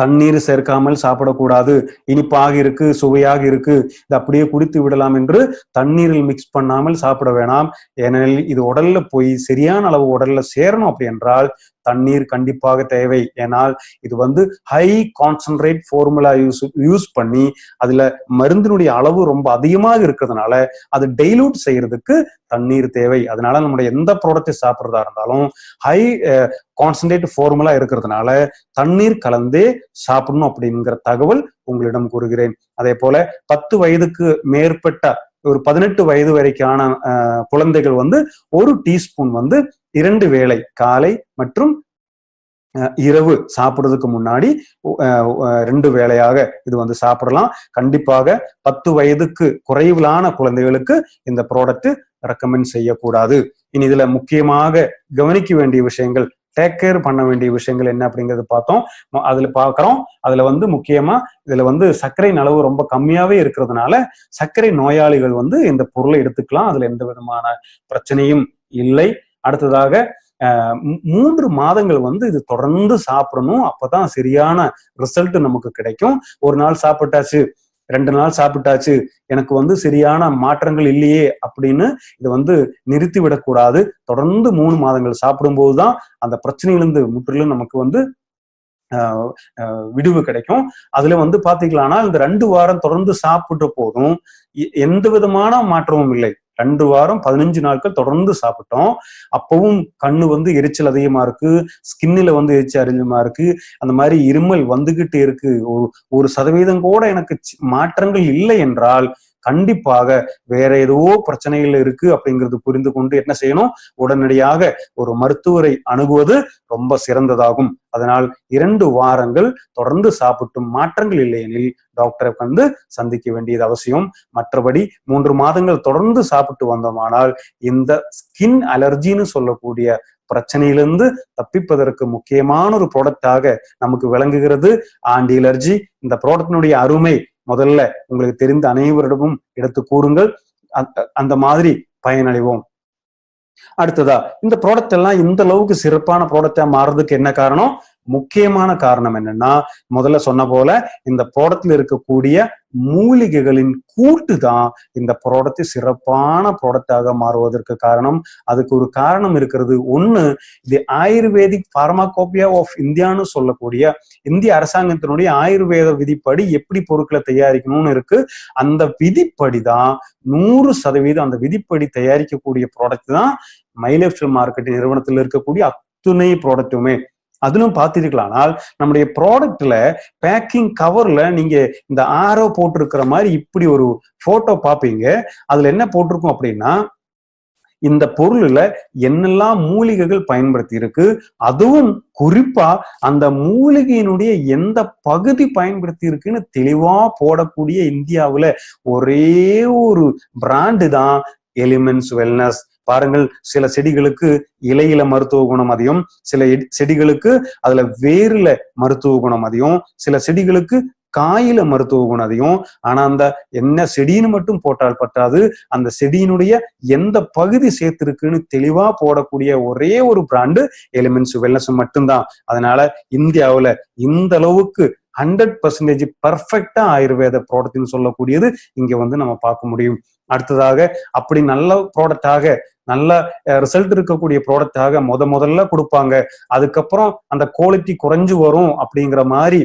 தண்ணீர் சேர்க்காமல் சாப்பிடக்கூடாது, இனிப்பாக இருக்கு, சுவையாக இருக்கு, இது அப்படியே குடித்து விடலாம் என்று தண்ணீரில் மிக்ஸ் பண்ணாமல் சாப்பிட வேணாம். ஏனெனில் இது உடல்ல போய் சரியான அளவு உடல்ல சேரணும் அப்படி என்றால் தண்ணீர் கண்டிப்பாக தேவை. ஏனால் இது ஹை கான்சன்ட்ரேட் ஃபார்முலா யூஸ் பண்ணி அதுல மருந்தினுடைய அளவு ரொம்ப அதிகமாக இருக்கிறதுனால அது டைலூட் செய்யறதுக்கு தண்ணீர் தேவை. அதனால நம்முடைய எந்த ப்ராடக்ட் சாப்பிட்றதா இருந்தாலும் ஹை கான்சன்ட்ரேட் ஃபார்முலா இருக்கிறதுனால தண்ணீர் கலந்தே சாப்பிடணும் அப்படிங்கிற தகவல் உங்களிடம் கூறுகிறேன். அதே போல 10 வயதுக்கு மேற்பட்ட ஒரு 18 வயது வரைக்கான குழந்தைகள் 1 டீஸ்பூன் 2 வேளை காலை மற்றும் இரவு சாப்பிடுறதுக்கு முன்னாடி 2 வேளையாக இது சாப்பிடலாம். கண்டிப்பாக 10 வயதுக்கு குறைவிலான குழந்தைகளுக்கு இந்த ப்ராடக்ட் ரெக்கமெண்ட் செய்யக்கூடாது. இனி இதுல முக்கியமாக கவனிக்க வேண்டிய விஷயங்கள், டேக் கேர் பண்ண வேண்டிய விஷயங்கள் என்ன அப்படிங்கறது பார்த்தோம். அதுல பாக்குறோம். அதுல முக்கியமா இதுல சர்க்கரையின் அளவு ரொம்ப கம்மியாவே இருக்கிறதுனால சர்க்கரை நோயாளிகள் இந்த பொருளை எடுத்துக்கலாம். அதுல எந்த விதமான பிரச்சனையும் இல்லை. அடுத்ததாக 3 மாதங்கள் இது தொடர்ந்து சாப்பிடணும். அப்பதான் சரியான ரிசல்ட் நமக்கு கிடைக்கும். ஒரு நாள் சாப்பிட்டாச்சு, 2 நாள் சாப்பிட்டாச்சு, எனக்கு சரியான மாற்றங்கள் இல்லையே அப்படின்னு இதை நிறுத்தி விடக்கூடாது. தொடர்ந்து 3 மாதங்கள் சாப்பிடும் போதுதான் அந்த பிரச்சனையிலிருந்து முற்றிலும் நமக்கு விடுவு கிடைக்கும். அதுல பாத்தீங்களானா இந்த 2 வாரம் தொடர்ந்து சாப்பிட்ட போதும் எந்த விதமான மாற்றமும் இல்லை. 2 வாரம் 15 நாட்கள் தொடர்ந்து சாப்பிட்டோம். அப்பவும் கண்ணு எரிச்சல் அதிகமா இருக்கு, ஸ்கின்னில எரிச்சல் அதிகமா இருக்கு, அந்த மாதிரி இருமல் வந்துகிட்டு இருக்கு, 1% கூட எனக்கு மாற்றங்கள் இல்லை என்றால் கண்டிப்பாக வேற ஏதோ பிரச்சனைகள் இருக்கு அப்படிங்கிறது புரிந்து கொண்டு என்ன செய்யணும், உடனடியாக ஒரு மருத்துவரை அணுகுவது ரொம்ப சிறந்ததாகும். அதனால் 2 வாரங்கள் தொடர்ந்து சாப்பிட்டும் மாற்றங்கள் இல்லையெனில் டாக்டரை சந்திக்க வேண்டியது அவசியம். மற்றபடி 3 மாதங்கள் தொடர்ந்து சாப்பிட்டு வந்தோமானால் இந்த ஸ்கின் அலர்ஜின்னு சொல்லக்கூடிய பிரச்சனையிலிருந்து தப்பிப்பதற்கு முக்கியமான ஒரு ப்ராடக்டாக நமக்கு விளங்குகிறது ஆன்டி அலர்ஜி. இந்த ப்ராடக்டினுடைய அருமை முதல்ல உங்களுக்கு தெரிந்த அனைவரிடமும் எடுத்து கூறுங்கள். அந்த மாதிரி பயனடைவோம். அடுத்ததா, இந்த ப்ராடக்ட் எல்லாம் இந்த அளவுக்கு சிறப்பான ப்ராடக்டா மாறதுக்கு என்ன காரணம்? முக்கியமான காரணம் என்னன்னா, முதல்ல சொன்ன போல இந்த ப்ராடக்ட்ல இருக்கக்கூடிய மூலிகைகளின் கூட்டு தான் இந்த ப்ராடக்ட் சிறப்பான ப்ராடக்டாக மாறுவதற்கு காரணம். அதுக்கு ஒரு காரணம் இருக்கிறது. ஒண்ணு, இது ஆயுர்வேதிக் பார்மாகோபியா ஆஃப் இந்தியான்னு சொல்லக்கூடிய இந்திய அரசாங்கத்தினுடைய ஆயுர்வேத விதிப்படி எப்படி பொருட்களை தயாரிக்கணும்னு இருக்கு. அந்த விதிப்படிதான் 100% அந்த விதிப்படி தயாரிக்கக்கூடிய ப்ராடக்ட் தான் மை லைஃப் ஸ்டைல் மார்க்கெட்டிங் நிறுவனத்தில் இருக்கக்கூடிய அத்துணை ப்ராடக்ட்டுமே. அதிலும் பார்த்திருக்கலாம்னால் நம்முடைய ப்ராடக்ட்ல பேக்கிங் கவர்ல நீங்க இந்த ஆரோ போட்டிருக்கிற மாதிரி இப்படி ஒரு போட்டோ பார்ப்பீங்க. அதுல என்ன போட்டிருக்கும் அப்படின்னா, இந்த பொருள்ல என்னெல்லாம் மூலிகைகள் பயன்படுத்தி இருக்கு, அதுவும் குறிப்பா அந்த மூலிகையினுடைய எந்த பகுதி பயன்படுத்தி இருக்குன்னு தெளிவா போடக்கூடிய இந்தியாவுல ஒரே ஒரு பிராண்டு தான் எலிமெண்ட்ஸ் வெல்னஸ். பாருங்கள், சில செடிகளுக்கு இலையில மருத்துவ குணம் அதிகம், சில செடிகளுக்கு அதுல வேர்ல மருத்துவ குணம் அதிகம், சில செடிகளுக்கு காயில மருத்துவ குணம் அதிகம். ஆனா அந்த என்ன செடின்னு மட்டும் போட்டால் பட்டாது, அந்த செடியினுடைய எந்த பகுதி சேர்த்திருக்குன்னு தெளிவா போடக்கூடிய ஒரே ஒரு பிராண்டு எலிமெண்ட்ஸ் வெல்னஸ் மட்டும்தான். அதனால இந்தியாவுல இந்த அளவுக்கு 100% பர்ஃபெக்டா ஆயுர்வேத ப்ராடக்ட்னு சொல்லக்கூடியது இங்க நம்ம பார்க்க முடியும். அடுத்ததாக, அப்படி நல்ல ப்ராடக்டாக நல்ல ரிசல்ட் இருக்கக்கூடிய ப்ராடக்டாக முதல்ல கொடுப்பாங்க, அதுக்கப்புறம் அந்த குவாலிட்டி குறைஞ்சு வரும் அப்படிங்கிற மாதிரி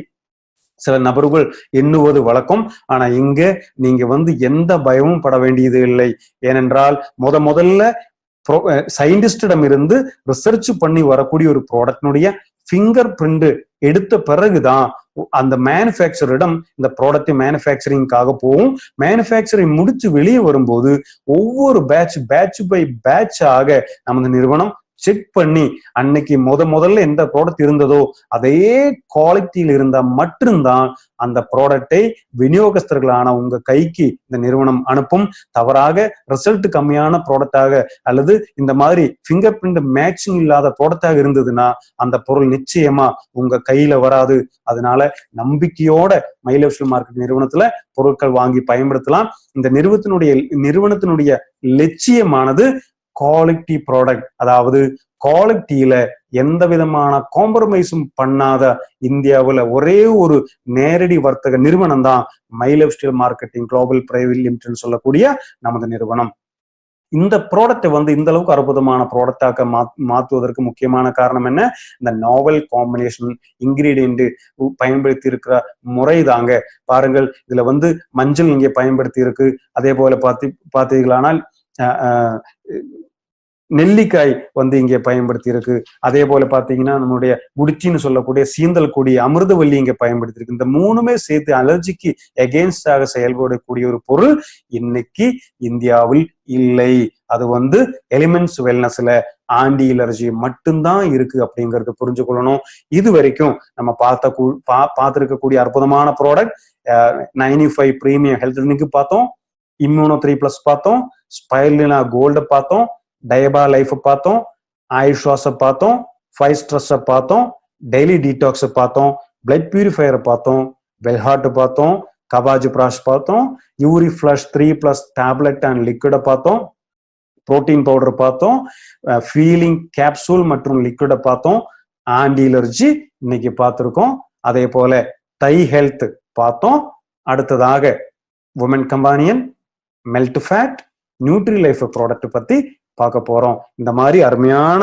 சில நபர்கள் எண்ணுவது வழக்கம். ஆனா இங்க நீங்க எந்த பயமும் பட வேண்டியது இல்லை. ஏனென்றால் முதல்ல சயின்டிஸ்டிடம் இருந்து ரிசர்ச் பண்ணி வரக்கூடிய ஒரு ப்ராடக்டினுடைய ஃபிங்கர் பிரிண்ட் எடுத்த பிறகுதான் அந்த மேனுஃபேக்சரிடம் இந்த ப்ராடக்ட் மேனுஃபேக்சரிங்காக போகும். மேனுஃபேக்சரிங் முடிச்சு வெளியே வரும்போது ஒவ்வொரு பேட்ச் பை பேட்ச் ஆக நமது நிறுவனம் செக் பண்ணி அன்னைக்கு முதல்ல எந்த ப்ராடக்ட் இருந்ததோ அதே குவாலிட்டியில் இருந்தா மட்டும்தான் அந்த ப்ராடக்டை விநியோகஸ்தர்களான உங்க கைக்கு இந்த நிறுவனம் அனுப்பும். தவறாக ரிசல்ட் கம்மியான ப்ராடக்டாக அல்லது இந்த மாதிரி ஃபிங்கர் பிரிண்ட் மேட்சிங் இல்லாத ப்ராடக்டாக இருந்ததுன்னா அந்த பொருள் நிச்சயமா உங்க கையில வராது. அதனால நம்பிக்கையோட மை லைஃப் ஸ்டைல் மார்க்கெட் நிறுவனத்துல பொருட்கள் வாங்கி பயன்படுத்தலாம். இந்த நிறுவனத்தினுடைய லட்சியமானது குவாலிட்டி ப்ராடக்ட், அதாவது குவாலிட்டியில எந்த விதமான காம்ப்ரமைஸும் பண்ணாத இந்தியாவுல ஒரே ஒரு நேரடி வர்த்தக நிறுவனம் தான் my life style marketing global private limited சொல்லக்கூடிய நமது நிறுவனம். இந்த ப்ராடக்டை இந்த அளவுக்கு அற்புதமான ப்ராடக்டாக மாற்றுவதற்கு முக்கியமான காரணம் என்ன? இந்த நாவல் காம்பினேஷன் இன்கிரீடியன்ட் பயன்படுத்தி இருக்கிற முறை தாங்க. பாருங்கள், இதுல மஞ்சள் இங்கே பயன்படுத்தி இருக்கு. அதே போல பார்த்தீங்களானால் நெல்லிக்காய் இங்கே பயன்படுத்தி இருக்கு. அதே போல பாத்தீங்கன்னா நம்மளுடைய முடிச்சின்னு சொல்லக்கூடிய சீந்தல் கொடி அமிர்தவல்லி இங்க பயன்படுத்தி இருக்கு. இந்த மூணுமே சேர்த்து அலர்ஜிக்கு எகெயின்ஸ்டாக செயல்படக்கூடிய ஒரு பொருள் இன்னைக்கு இந்தியாவில் இல்லை. அது எலிமெண்ட்ஸ் வெல்னஸ்ல ஆன்டி அலர்ஜி மட்டும்தான் இருக்கு அப்படிங்கறது புரிஞ்சுக்கொள்ளணும். இது வரைக்கும் நம்ம பார்த்திருக்கக்கூடிய அற்புதமான ப்ராடக்ட் 95 பிரீமியம் ஹெல்த் ட்ரிங்க் பார்த்தோம், இம்யூனோ 3+ பார்த்தோம், ஸ்பைருலினா கோல்டு பார்த்தோம், டயபா லைஃப் பார்த்தோம், ஆயுஷ்வாஸ பார்த்தோம், 5 ஸ்ட்ரெஸ் பார்த்தோம், டெய்லி டீடாக்ஸ் பார்த்தோம், பிளட் பியூரிஃபையர் பார்த்தோம், வெல்ஹார்ட் பார்த்தோம், கபாஜ் பிராஷ் பார்த்தோம், யூரி ஃபிளஷ் 3+ டேப்லெட் அண்ட் லிக்விட பார்த்தோம், புரோட்டீன் பவுடர் பார்த்தோம், ஃபீலிங் கேப்சூல் மற்றும் லிக்விட பார்த்தோம், ஆன்டி அலர்ஜி இன்னைக்கு பார்த்திருக்கோம். அதே போல டை ஹெல்த் பார்த்தோம். அடுத்ததாக woman companion, melt fat, nutri life product பத்தி பார்க்க போறோம். இந்த மாதிரி அருமையான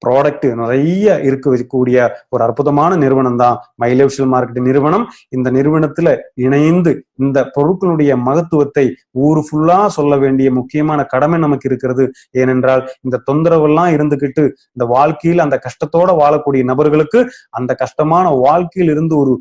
ப்ராடக்ட் நிறைய இருக்கக்கூடிய ஒரு அற்புதமான நிறுவனம் தான் மை லைஃப் ஸ்டைல் மார்க்கெட்டிங் நிறுவனம். இந்த நிறுவனத்துல இணைந்து இந்த பொருட்களுடைய மகத்துவத்தை ஊரு ஃபுல்லா சொல்ல வேண்டிய முக்கியமான கடமை நமக்கு இருக்கிறது. ஏனென்றால் இந்த தொந்தரவெல்லாம் இருந்துகிட்டு இந்த வாழ்க்கையில் அந்த கஷ்டத்தோட வாழக்கூடிய நபர்களுக்கு அந்த கஷ்டமான வாழ்க்கையில் இருந்து ஒரு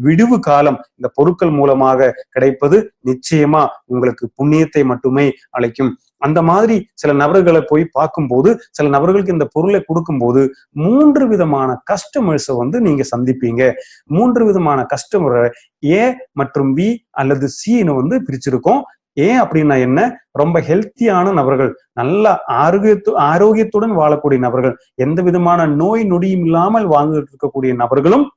விடுவு காலம் இந்த பொருட்கள் மூலமாக கிடைப்பது நிச்சயமா உங்களுக்கு புண்ணியத்தை மட்டுமே அளிக்கும். அந்த மாதிரி சில நபர்களை போய் பார்க்கும்போது, சில நபர்களுக்கு இந்த பொருளை கொடுக்கும்போது 3 விதமான கஸ்டமர்ஸை நீங்க சந்திப்பீங்க. 3 விதமான கஸ்டமரை ஏ மற்றும் பி அல்லது சின்னு பிரிச்சிருக்கோம். ஏன் அப்படின்னா என்ன? ரொம்ப ஹெல்த்தியான நபர்கள், நல்ல ஆரோக்கியத்துடன் வாழக்கூடிய நபர்கள், எந்த விதமான நோய் நொடியும் இல்லாமல் வாழ்ந்துட்டு இருக்கக்கூடிய நபர்களும்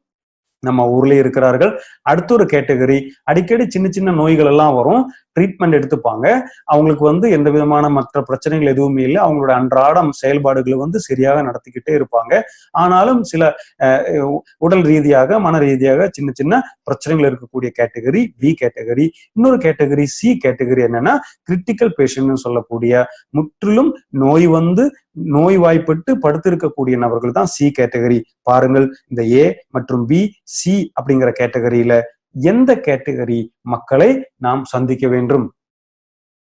நம்ம ஊர்ல இருக்கிறார்கள். அடுத்த ஒரு கேட்டகரி, அடிக்கடி சின்ன சின்ன நோய்கள் எல்லாம் வரும், ட்ரீட்மெண்ட் எடுத்துப்பாங்க. அவங்களுக்கு எந்த விதமான மற்ற பிரச்சனைகள் எதுவுமே இல்லை, அவங்களோட அன்றாடம் செயல்பாடுகளை சரியாக நடத்திக்கிட்டே இருப்பாங்க. ஆனாலும் சில உடல் ரீதியாக மன ரீதியாக சின்ன சின்ன பிரச்சனைகள் இருக்கக்கூடிய கேட்டகரி பி கேட்டகரி. இன்னொரு கேட்டகரி சி கேட்டகரி என்னன்னா கிரிட்டிக்கல் பேஷண்ட் சொல்லக்கூடிய முற்றிலும் நோய்வாய்ப்பட்டு படுத்திருக்கக்கூடிய நபர்கள் தான் சி கேட்டகரி. பாருங்கள், இந்த ஏ மற்றும் பி சி அப்படிங்கிற கேட்டகரியில எந்த கேட்டகரி மக்களை நாம் சந்திக்க வேண்டும்?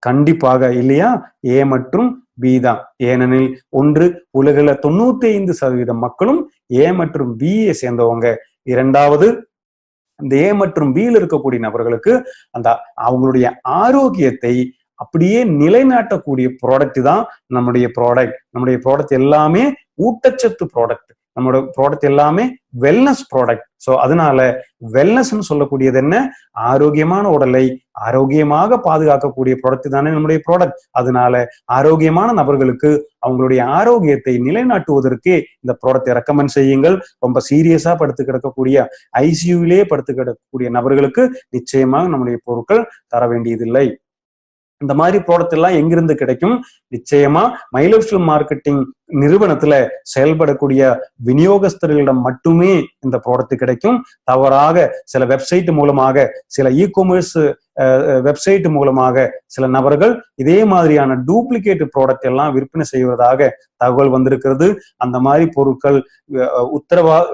கண்டிப்பாக இல்லையா, ஏ மற்றும் பி தான். ஏனெனில் ஒன்று, உலகில 95% மக்களும் ஏ மற்றும் பியை சேர்ந்தவங்க. இரண்டாவது, இந்த ஏ மற்றும் பியில் இருக்கக்கூடிய நபர்களுக்கு அந்த அவங்களுடைய ஆரோக்கியத்தை அப்படியே நிலைநாட்டக்கூடிய ப்ராடக்ட் தான் நம்முடைய ப்ராடக்ட். நம்முடைய ப்ராடக்ட் எல்லாமே ஊட்டச்சத்து ப்ராடக்ட், நம்மளோட ப்ராடக்ட் எல்லாமே வெல்னஸ் ப்ராடக்ட். ஸோ அதனால வெல்னஸ்ன்னு சொல்லக்கூடியது என்ன? ஆரோக்கியமான உடலை ஆரோக்கியமாக பாதுகாக்கக்கூடிய ப்ராடக்ட் தானே நம்முடைய ப்ராடக்ட். அதனால ஆரோக்கியமான நபர்களுக்கு அவங்களுடைய ஆரோக்கியத்தை நிலைநாட்டுவதற்கு இந்த ப்ராடக்டை ரெக்கமெண்ட் செய்யுங்கள். ரொம்ப சீரியஸா படுத்து கிடக்கக்கூடிய ஐசியூவிலே படுத்து கிடக்கக்கூடிய நபர்களுக்கு நிச்சயமாக நம்முடைய பொருட்கள் தர வேண்டியதில்லை. இந்த மாதிரி ப்ராடக்ட் எல்லாம் எங்கிருந்து கிடைக்கும்? நிச்சயமா மை லைஃப் ஸ்டைல் மார்க்கெட்டிங் நிறுவனத்துல செயல்படக்கூடிய விநியோகஸ்தர்களிடம் மட்டுமே இந்த ப்ராடக்ட் கிடைக்கும். தவறாக சில வெப்சைட் மூலமாக, சில இ-காமர்ஸ் வெப்சைட் மூலமாக சில நபர்கள் இதே மாதிரியான டூப்ளிகேட் ப்ராடக்ட் எல்லாம் விற்பனை செய்வதாக தகவல் வந்திருக்கிறது. அந்த மாதிரி பொருட்கள்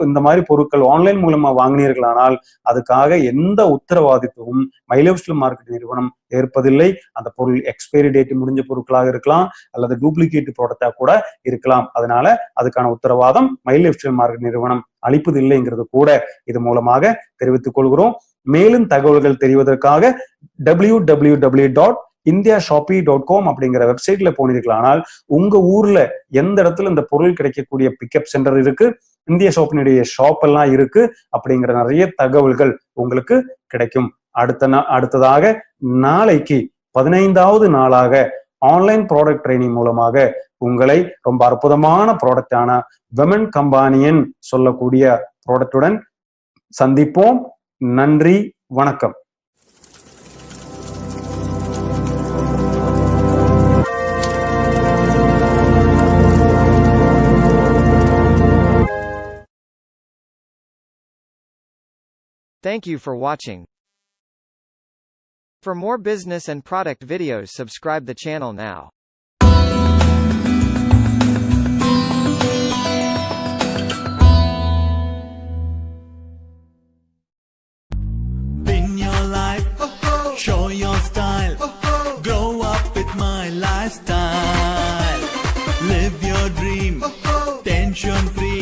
இந்த மாதிரி பொருட்கள் ஆன்லைன் மூலமா வாங்கினீர்களானால் அதுக்காக எந்த உத்தரவாதித்துவம் மை லைஃப் ஸ்டைல் மார்க்கெட்டிங் நிறுவனம் ஏற்பதில்லை. அந்த பொருள் எக்ஸ்பைரி டேட் முடிஞ்ச பொருட்களாக இருக்கலாம், அல்லது டூப்ளிகேட் ப்ராடக்டா கூட இருக்கலாம். அதனால அதுக்கான உத்தரவாதம் மை லைஃப் ஸ்டைல் மார்க்கெட்டிங் நிறுவனம் அளிப்பதில்லைங்கிறது கூட இது மூலமாக தெரிவித்துக் கொள்கிறோம். மேலும் தகவல்கள் தெரிவதற்காக www.indiashopee.com அப்படிங்கிற வெப்சைட்ல போனீர்களானால் உங்க ஊர்ல எந்த இடத்துல இந்த பொருள் கிடைக்கக்கூடிய பிக்கப் சென்டர் இருக்கு, இந்தியா ஷாப்பினுடைய ஷாப் எல்லாம் இருக்கு அப்படிங்கிற நிறைய தகவல்கள் உங்களுக்கு கிடைக்கும். அடுத்ததாக நாளைக்கு 15வது நாளாக ஆன்லைன் ப்ராடக்ட் ட்ரைனிங் மூலமாக உங்களை ரொம்ப அற்புதமான ப்ராடக்டான விமன் கம்பானியன் சொல்லக்கூடிய ப்ராடக்டுடன் சந்திப்போம். நன்றி, வணக்கம். Thank you for watching. For more business and product videos, subscribe the channel now. Pin your life, show your style, grow up with my lifestyle. Live your dream, tension free.